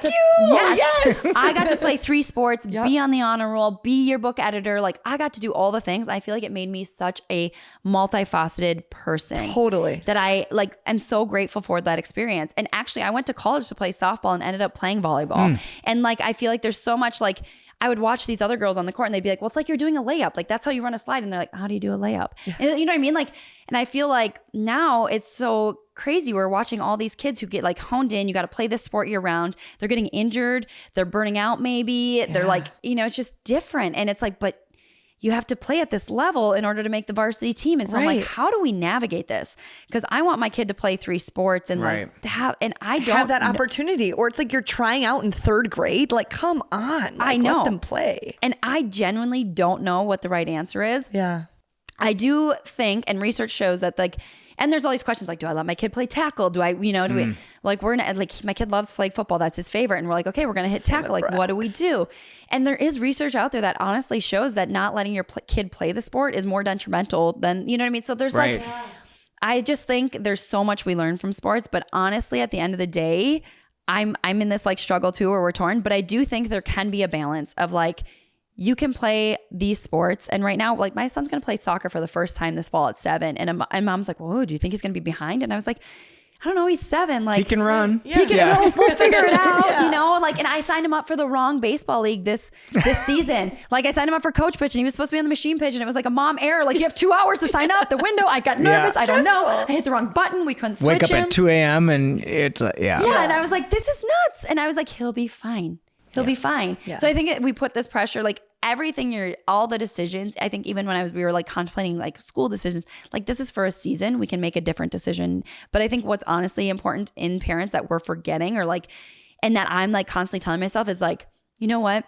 to play 3 sports, be on the honor roll, be yearbook editor. Like I got to do all the things. I feel like it made me such a multifaceted person. Totally. That I like, I'm so grateful for that experience. And actually I went to college to play softball and ended up playing volleyball. And like, I feel like there's so much like, I would watch these other girls on the court and they'd be like, well, it's like you're doing a layup. Like, that's how you run a slide. And they're like, how do you do a layup? And you know what I mean? Like, and I feel like now it's so crazy. We're watching all these kids who get like honed in. You got to play this sport year round. They're getting injured. They're burning out maybe. They're like, it's just different. And it's like, but you have to play at this level in order to make the varsity team. And so I'm like, how do we navigate this? Because I want my kid to play 3 sports and like have, and I don't have that opportunity. Or it's like you're trying out in 3rd grade. Like, come on. Like, I know. Let them play. And I genuinely don't know what the right answer is. Yeah. I do think, and research shows that like, and there's all these questions like, do I let my kid play tackle? Do I, do we, like, my kid loves flag football. That's his favorite. And we're like, okay, we're going to hit tackle. Like, what do we do? And there is research out there that honestly shows that not letting your kid play the sport is more detrimental than, you know what I mean? So there's like, I just think there's so much we learn from sports, but honestly, at the end of the day, I'm in this like struggle too, where we're torn, but I do think there can be a balance of like, you can play these sports. And right now, like my son's going to play soccer for the first time this fall at 7. And mom's like, whoa, do you think he's going to be behind? And I was like, I don't know. He's 7. Like he can run. He can, we'll figure it out, you know, like, and I signed him up for the wrong baseball league this season. Like I signed him up for coach pitch and he was supposed to be on the machine pitch and it was like a mom error. Like you have 2 hours to sign up. The window, I got nervous. I don't know. I hit the wrong button. We couldn't switch Wake up him. at 2 a.m. and it's, Yeah. And I was like, this is nuts. And I was like, he'll be fine. He'll be fine. Yeah. So I think we put this pressure, like everything, all the decisions. I think even when we were like contemplating like school decisions, like this is for a season, we can make a different decision. But I think what's honestly important in parents that we're forgetting or like, and that I'm like constantly telling myself is like, you know what?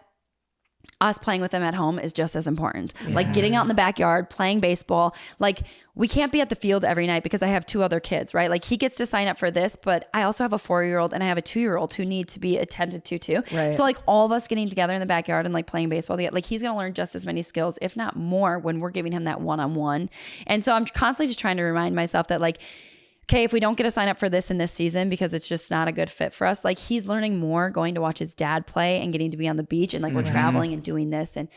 Us playing with them at home is just as important. Yeah. Like getting out in the backyard, playing baseball. Like we can't be at the field every night because I have 2 other kids, right? Like he gets to sign up for this, but I also have a 4-year-old and I have a 2-year-old who need to be attended to too. Right. So like all of us getting together in the backyard and like playing baseball together, like he's going to learn just as many skills, if not more, when we're giving him that one-on-one. And so I'm constantly just trying to remind myself that like, okay, if we don't get to sign up for this in this season because it's just not a good fit for us, like he's learning more going to watch his dad play and getting to be on the beach and like we're traveling and doing this. And,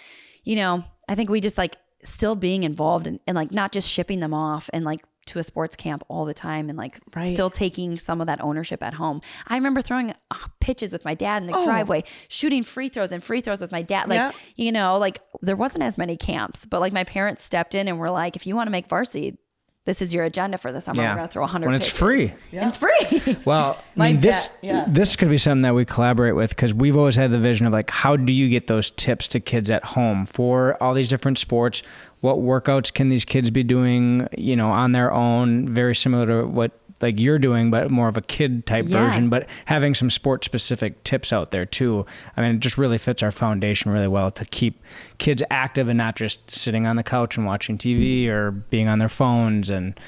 you know, I think we just like still being involved and like not just shipping them off and like to a sports camp all the time and like still taking some of that ownership at home. I remember throwing pitches with my dad in the driveway, shooting free throws with my dad. Like, you know, like there wasn't as many camps, but like my parents stepped in and were like, if you want to make varsity, this is your agenda for the summer. We're going to throw 100 when it's free. Yeah. And it's free. Well, I mean, this could be something that we collaborate with because we've always had the vision of like, how do you get those tips to kids at home for all these different sports? What workouts can these kids be doing, you know, on their own? Very similar to what like you're doing, but more of a kid type version, but having some sport specific tips out there too. I mean, it just really fits our foundation really well to keep kids active and not just sitting on the couch and watching TV or being on their phones. And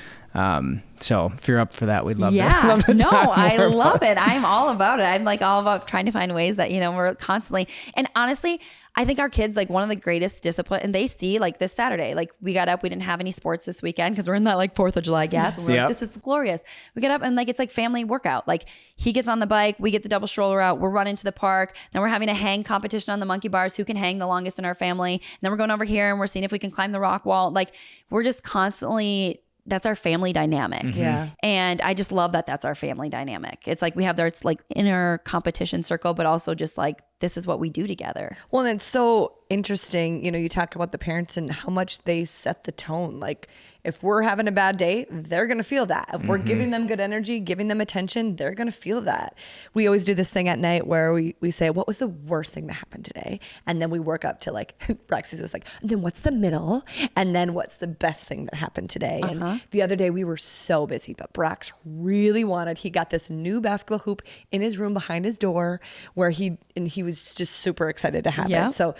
so if you're up for that, we'd love to. I love it. I'm all about it. I'm like all about trying to find ways that, you know, we're constantly, and honestly, I think our kids, like one of the greatest discipline, and they see like this Saturday, like we got up, we didn't have any sports this weekend because we're in that like 4th of July gap. And we're like, this is glorious. We get up and like, it's like family workout. Like he gets on the bike, we get the double stroller out, we're running to the park. Then we're having a hang competition on the monkey bars, who can hang the longest in our family. And then we're going over here and we're seeing if we can climb the rock wall. Like we're just constantly, that's our family dynamic. Yeah. And I just love that that's our family dynamic. It's like we have their, it's like inner competition circle, but also just like, this is what we do together. Well, and it's so interesting, you know, you talk about the parents and how much they set the tone. Like if we're having a bad day, they're going to feel that. If we're giving them good energy, giving them attention, they're going to feel that. We always do this thing at night where we say, what was the worst thing that happened today? And then we work up to like, Braxy's was like, and then what's the middle? And then what's the best thing that happened today? And the other day we were so busy, but Brax really wanted, he got this new basketball hoop in his room behind his door where he was just super excited to have it. So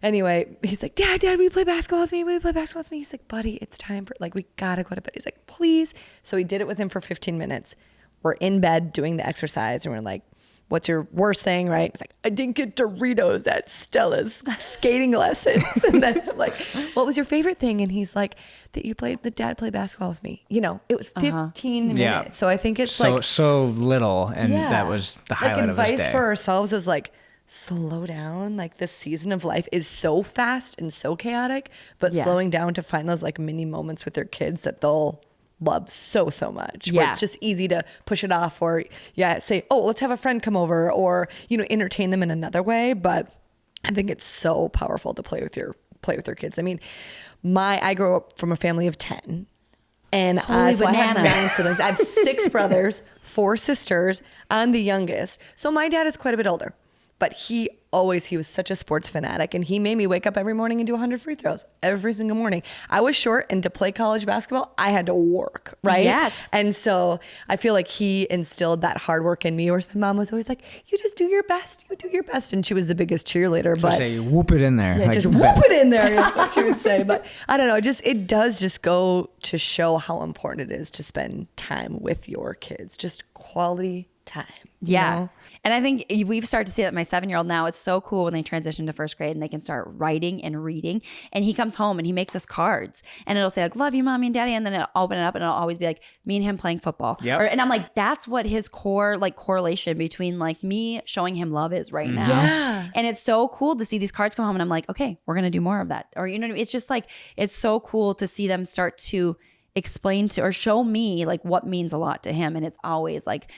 anyway, he's like, Dad, will you play basketball with me? Will you play basketball with me? He's like, buddy, it's time for, like, we gotta go to bed. He's like, please. So he did it with him for 15 minutes. We're in bed doing the exercise and we're like, what's your worst thing, right? He's like, I didn't get Doritos at Stella's skating lessons. And then I'm like, what was your favorite thing? And he's like, that Dad played basketball with me. You know, it was 15 minutes. So I think it's so little. And that was the highlight of his day. Advice for ourselves is like, slow down. Like this season of life is so fast and so chaotic, but slowing down to find those like mini moments with their kids that they'll love so much. Where it's just easy to push it off or say, oh, let's have a friend come over or, you know, entertain them in another way. But I think it's so powerful to play with your kids. I mean, I grew up from a family of 10. And I have 9 siblings. I have 6 brothers, 4 sisters. I'm the youngest. So my dad is quite a bit older. but he was such a sports fanatic, and he made me wake up every morning and do 100 free throws every single morning. I was short, and to play college basketball, I had to work, right? Yes. And so I feel like he instilled that hard work in me, whereas my mom was always like, you just do your best. You do your best. And she was the biggest cheerleader. But say, whoop it in there. Yeah, just whoop it in there. That's what she would say. But I don't know. It does just go to show how important it is to spend time with your kids. Just quality time. Yeah. You know? And I think we've started to see that my 7-year-old now, it's so cool when they transition to first grade and they can start writing and reading. And he comes home and he makes us cards and it'll say like, love you, mommy and daddy. And then it'll open it up and it'll always be like me and him playing football. Yep. And I'm like, that's what his core like correlation between like me showing him love is right now. Yeah. And it's so cool to see these cards come home and I'm like, okay, we're going to do more of that. Or, you know what I mean? It's just like, it's so cool to see them start to explain to or show me like what means a lot to him. And it's always like,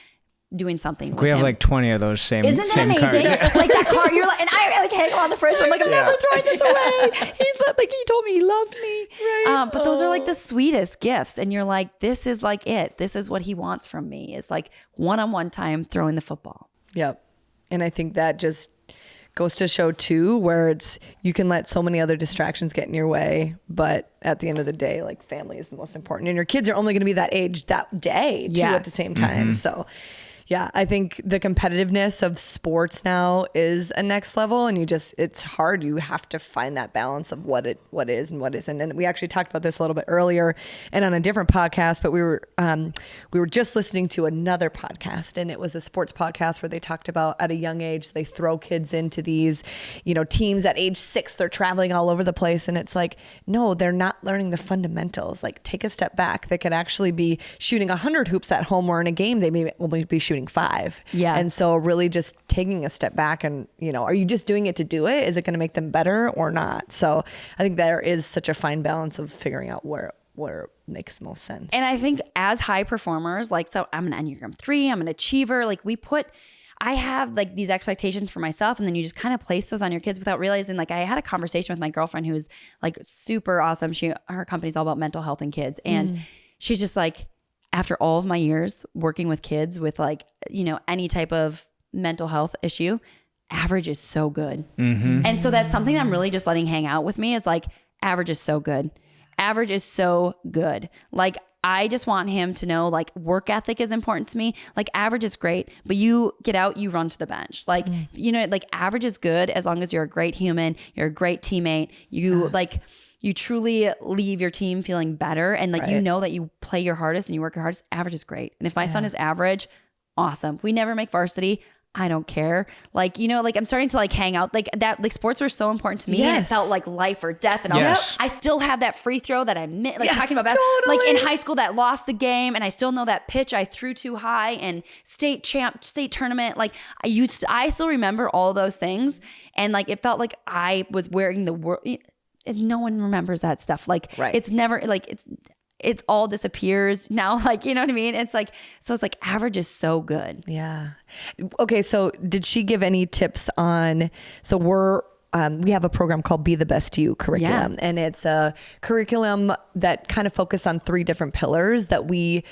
doing something. We have him. like 20 of those same Isn't that amazing? cards. Like that card, you're like, and I like hang them on the fridge. I'm like, I'm never throwing this away. He's like, he told me he loves me. Right. But those are like the sweetest gifts, and you're like, this is like it. This is what he wants from me. Is like one-on-one time throwing the football. Yep. And I think that just goes to show too, where it's you can let so many other distractions get in your way, but at the end of the day, like family is the most important, and your kids are only going to be that age that day too at the same time. So yeah, I think the competitiveness of sports now is a next level, and it's hard. You have to find that balance of what is and what isn't. And we actually talked about this a little bit earlier and on a different podcast, but we were just listening to another podcast, and it was a sports podcast where they talked about at a young age, they throw kids into these, teams at age 6, they're traveling all over the place. And it's like, no, they're not learning the fundamentals. Like take a step back. They could actually be shooting 100 hoops at home, or in a game, they may only be shooting 5. Yeah. And so really just taking a step back and, are you just doing it to do it? Is it going to make them better or not? So I think there is such a fine balance of figuring out where it makes the most sense. And I think as high performers, like, so I'm an Enneagram 3, I'm an achiever. Like I have like these expectations for myself, and then you just kind of place those on your kids without realizing. Like I had a conversation with my girlfriend who's like super awesome. Her company's all about mental health in kids. And she's just like, after all of my years working with kids with like, any type of mental health issue, average is so good. And so that's something that I'm really just letting hang out with me is like, average is so good. Average is so good. Like, I just want him to know like work ethic is important to me. Like average is great, but you get out, you run to the bench. Like, like average is good as long as you're a great human, you're a great teammate. You truly leave your team feeling better, and like you know that you play your hardest and you work your hardest. Average is great. And if my son is average, awesome. We never make varsity. I don't care. Like, like I'm starting to like hang out like that. Like sports were so important to me. Yes. And it felt like life or death. And I still have that free throw that I missed. Like talking about totally. like in high school that lost the game, and I still know that pitch I threw too high, and state tournament. Like I still remember all those things, and like it felt like I was wearing the world. No one remembers that stuff. Like it's never like it's all disappears now. Like, you know what I mean? It's like, so it's like average is so good. Yeah. Okay. So did she give any tips on, we have a program called Be the Best You curriculum, and it's a curriculum that kind of focus on 3 different pillars that we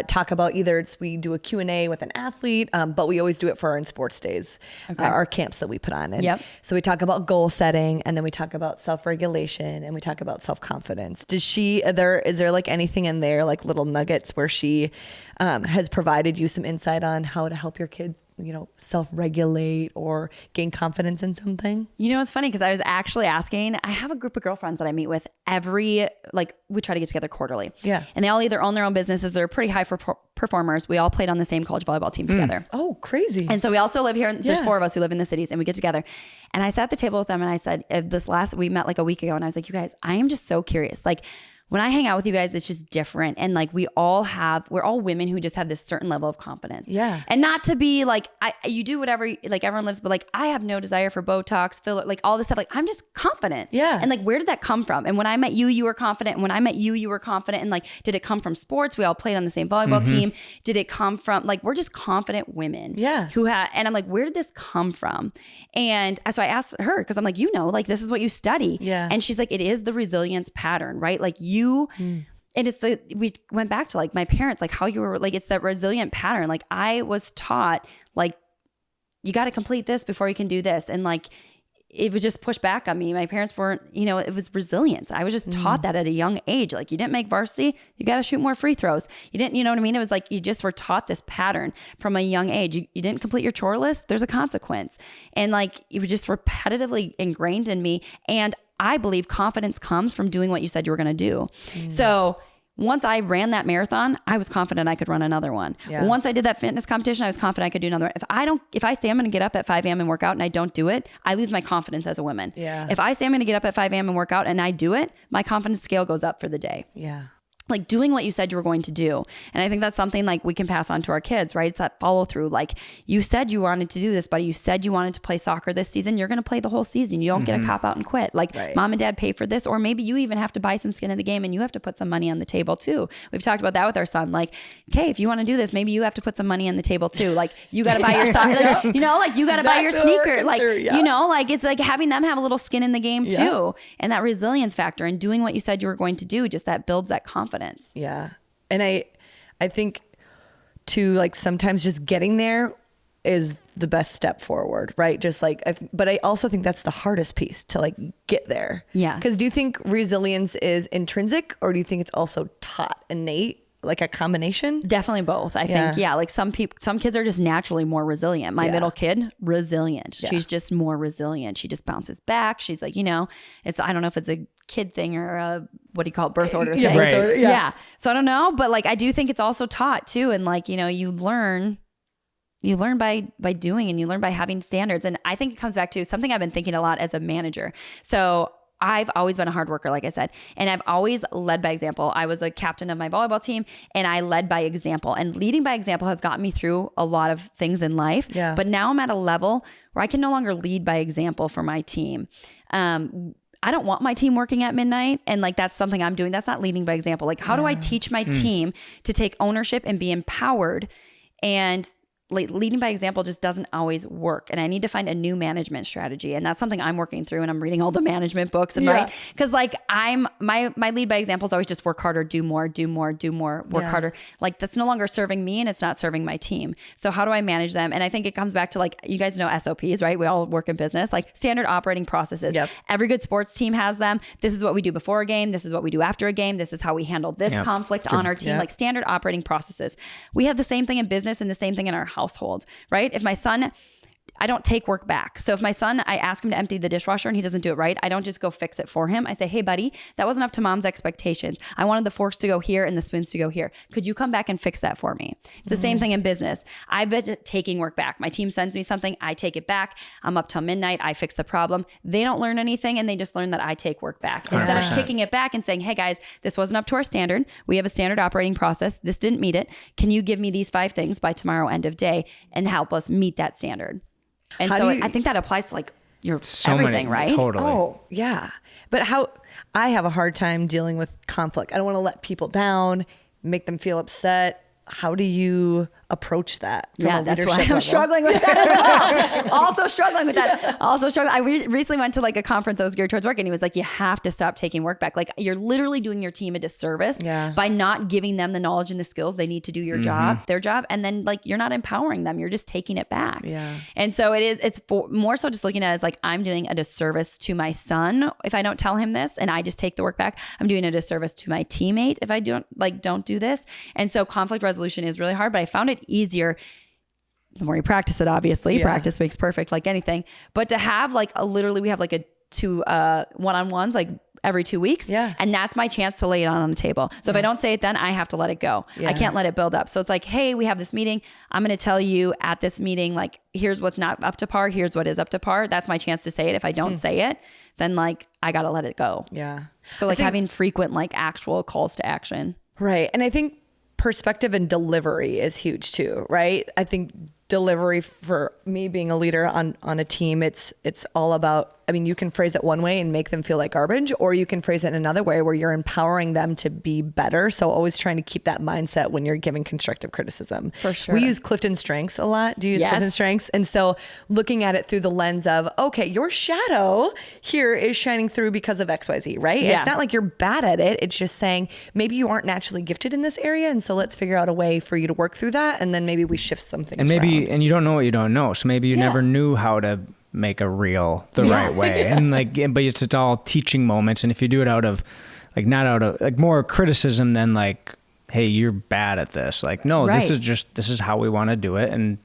talk about. Either we do a Q&A with an athlete, but we always do it for our in sports days, our camps that we put on. And so we talk about goal setting, and then we talk about self-regulation, and we talk about self-confidence. Is there like anything in there, like little nuggets where she has provided you some insight on how to help your kid self-regulate or gain confidence in something? It's funny because I was actually asking, I have a group of girlfriends that I meet with we try to get together quarterly. Yeah. And they all either own their own businesses or are pretty high performers. We all played on the same college volleyball team together. Oh, crazy. And so we also live here. There's 4 of us who live in the cities, and we get together. And I sat at the table with them and I said, we met like a week ago, and I was like, you guys, I am just so curious. Like, when I hang out with you guys, it's just different. And like we're all women who just have this certain level of confidence. Yeah. And not to be like, you do whatever, like everyone lives, but like I have no desire for Botox, filler, like all this stuff. Like I'm just confident. Yeah. And like, where did that come from? And when I met you, you were confident. And when I met you, you were confident. And like, did it come from sports? We all played on the same volleyball team. Did it come from like, we're just confident women. Yeah. And I'm like, where did this come from? And so I asked her, because I'm like, like this is what you study. Yeah. And she's like, it is the resilience pattern, right? Like and we went back to like my parents, like how you were like, it's that resilient pattern. Like I was taught like you got to complete this before you can do this. And like, it was just pushed back on me. My parents weren't, it was resilience. I was just taught that at a young age. Like, you didn't make varsity, you got to shoot more free throws. You didn't, you know what I mean? It was like, you just were taught this pattern from a young age. You didn't complete your chore list, there's a consequence. And like, it was just repetitively ingrained in me. And I believe confidence comes from doing what you said you were going to do. So once I ran that marathon, I was confident I could run another one. Yeah. Once I did that fitness competition, I was confident I could do another one. If I say I'm going to get up at 5 a.m. and work out and I don't do it, I lose my confidence as a woman. Yeah. If I say I'm going to get up at 5 a.m. and work out and I do it, my confidence scale goes up for the day. Yeah. Like doing what you said you were going to do. And I think that's something like we can pass on to our kids, right? It's that follow through. Like, you said you wanted to do this, buddy. You said you wanted to play soccer this season. You're going to play the whole season. You don't get a cop out and quit. Like, mom and dad pay for this, or maybe you even have to buy some skin in the game and you have to put some money on the table too. We've talked about that with our son. Like, okay, if you want to do this, maybe you have to put some money on the table too. Like, you got to buy your soccer, like, you got to buy your sneaker. Like, like it's like having them have a little skin in the game too. And that resilience factor and doing what you said you were going to do, just that builds that confidence. Yeah. And I think to like sometimes just getting there is the best step forward, right? Just like, but I also think that's the hardest piece to like get there. Yeah. Because do you think resilience is intrinsic, or do you think it's also taught, innate, like a combination? Definitely both. I think, like some kids are just naturally more resilient. My middle kid, resilient. Yeah. She's just more resilient. She just bounces back. She's like, I don't know if it's a kid thing or a, what do you call it, birth order thing. Right. Yeah. So I don't know, but like, I do think it's also taught too. And like, you learn by doing, and you learn by having standards. And I think it comes back to something I've been thinking a lot as a manager. So I've always been a hard worker, like I said, and I've always led by example. I was the captain of my volleyball team and I led by example, and leading by example has gotten me through a lot of things in life. Yeah. But now I'm at a level where I can no longer lead by example for my team. I don't want my team working at midnight. And like, that's something I'm doing. That's not leading by example. Like, how do I teach my team to take ownership and be empowered? And like, leading by example just doesn't always work. And I need to find a new management strategy. And that's something I'm working through, and I'm reading all the management books and right. Cause like my lead by example is always just work harder, do more, work harder. Like, that's no longer serving me and it's not serving my team. So how do I manage them? And I think it comes back to like, you guys know SOPs, right? We all work in business, like standard operating processes. Yep. Every good sports team has them. This is what we do before a game. This is what we do after a game. This is how we handle this conflict on our team, like standard operating processes. We have the same thing in business and the same thing in our household, right? If my son, I don't take work back. So if my son, I ask him to empty the dishwasher and he doesn't do it right, I don't just go fix it for him. I say, hey buddy, that wasn't up to mom's expectations. I wanted the forks to go here and the spoons to go here. Could you come back and fix that for me? It's the same thing in business. I've been taking work back. My team sends me something, I take it back. I'm up till midnight. I fix the problem. They don't learn anything, and they just learn that I take work back. Instead of kicking it back and saying, hey guys, this wasn't up to our standard. We have a standard operating process. This didn't meet it. Can you give me these 5 things by tomorrow end of day and help us meet that standard? And I think that applies to like your everything, right? Totally. Oh, yeah. But I have a hard time dealing with conflict. I don't want to let people down, make them feel upset. How do you approach that? That's why I'm struggling with that as well. Also struggling with that. I recently went to like a conference that was geared towards work, and he was like, you have to stop taking work back. Like, you're literally doing your team a disservice by not giving them the knowledge and the skills they need to do their job. And then like, you're not empowering them. You're just taking it back. Yeah. And so it's more so just looking at it as like, I'm doing a disservice to my son if I don't tell him this and I just take the work back. I'm doing a disservice to my teammate if I don't do this. And so conflict resolution is really hard, but I found it easier the more you practice it. Obviously, practice makes perfect, like anything. But to have like we have like two one-on-ones like every 2 weeks, and that's my chance to lay it on the table. So if I don't say it, then I have to let it go. I can't let it build up. So it's like, hey, we have this meeting. I'm going to tell you at this meeting, like, here's what's not up to par. Here's what is up to par. That's my chance to say it. If I don't say it, then like, I got to let it go. Yeah. So like having frequent like actual calls to action. Right. And I think perspective and delivery is huge too, right? I think delivery for me being a leader on a team, it's all about, I mean, you can phrase it one way and make them feel like garbage, or you can phrase it in another way where you're empowering them to be better. So always trying to keep that mindset when you're giving constructive criticism. For sure. We use Clifton Strengths a lot. Do you use Clifton Strengths? And so looking at it through the lens of, okay, your shadow here is shining through because of XYZ, right? Yeah. It's not like you're bad at it. It's just saying maybe you aren't naturally gifted in this area. And so let's figure out a way for you to work through that. And then maybe we shift some things around. and you don't know what you don't know. So maybe you Yeah. never knew how to make a reel the right way. And like, but it's all teaching moments. And if you do it out of like, not out of like more criticism than like, hey, you're bad at this. Like, no, Right. this is how we want to do it. And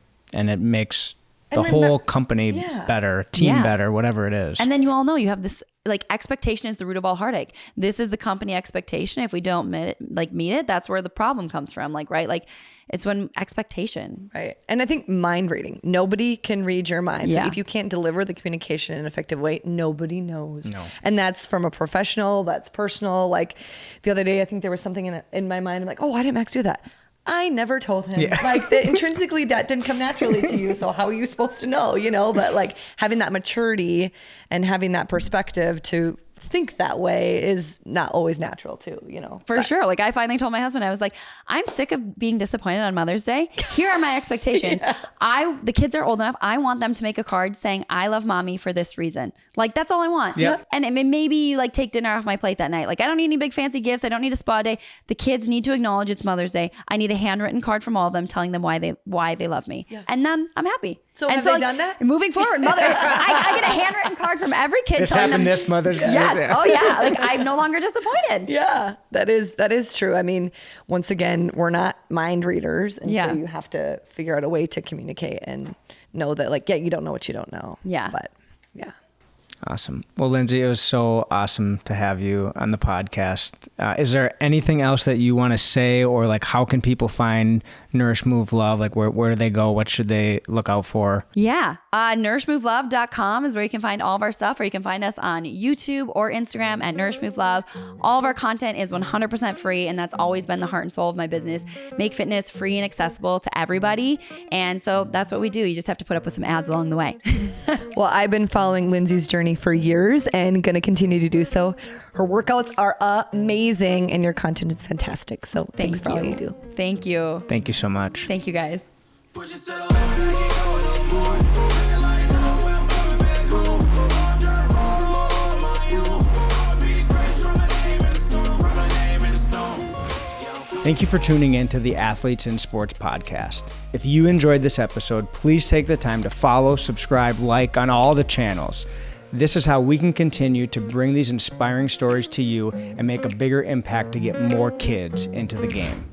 it makes the And then whole company Yeah. better, team Yeah. better, whatever it is. And then you all know you have this, like, expectation is the root of all heartache. This is the company expectation. If we don't meet it, that's where the problem comes from. Like, right? Like, it's when expectation. Right. And I think mind reading. Nobody can read your mind. So Yeah. if you can't deliver the communication in an effective way, nobody knows. No. And that's from a professional, that's personal. Like the other day, I think there was something in my mind. I'm like, oh, why didn't Max do that? I never told him. Yeah. Like that intrinsically that didn't come naturally to you. So how are you supposed to know, But like having that maturity and having that perspective to think that way is not always natural too, For sure. Like, I finally told my husband, I was like, I'm sick of being disappointed on Mother's Day. Here are my expectations. The kids are old enough. I want them to make a card saying, I love mommy for this reason. Like, that's all I want. Yep. And it maybe like take dinner off my plate that night. Like, I don't need any big fancy gifts. I don't need a spa day. The kids need to acknowledge it's Mother's Day. I need a handwritten card from all of them telling them why they love me. Yeah. And then I'm happy. So and have they done that? Moving forward, I get a handwritten card from every kid this telling happened them, this Mother's Day. yes. Oh yeah. Like, I'm no longer disappointed. Yeah, that is true. I mean, once again, we're not mind readers. And Yeah. so you have to figure out a way to communicate and know that like, yeah, you don't know what you don't know. Yeah. But yeah. Awesome. Well, Lindsey, it was so awesome to have you on the podcast. Is there anything else that you want to say, or like how can people find Nourish Move Love? Like where do they go? What should they look out for? Yeah. NourishMoveLove.com is where you can find all of our stuff, or you can find us on YouTube or Instagram at Nourish Move Love. All of our content is 100% free, and that's always been the heart and soul of my business. Make fitness free and accessible to everybody. And so that's what we do. You just have to put up with some ads along the way. Well, I've been following Lindsey's journey for years and going to continue to do so. Her workouts are amazing and your content is fantastic. So thanks for all you do. Thank you. Thank you so much. Thank you, guys. Push it to the limit, I can't go no more. Feeling like hell, I'm coming back home. I'm dirt road, all on you. I'ma be great, write my name in the stone, write my name in the stone. Thank you for tuning in to the Athletes in Sports podcast. If you enjoyed this episode, please take the time to follow, subscribe, like on all the channels. This is how we can continue to bring these inspiring stories to you and make a bigger impact to get more kids into the game.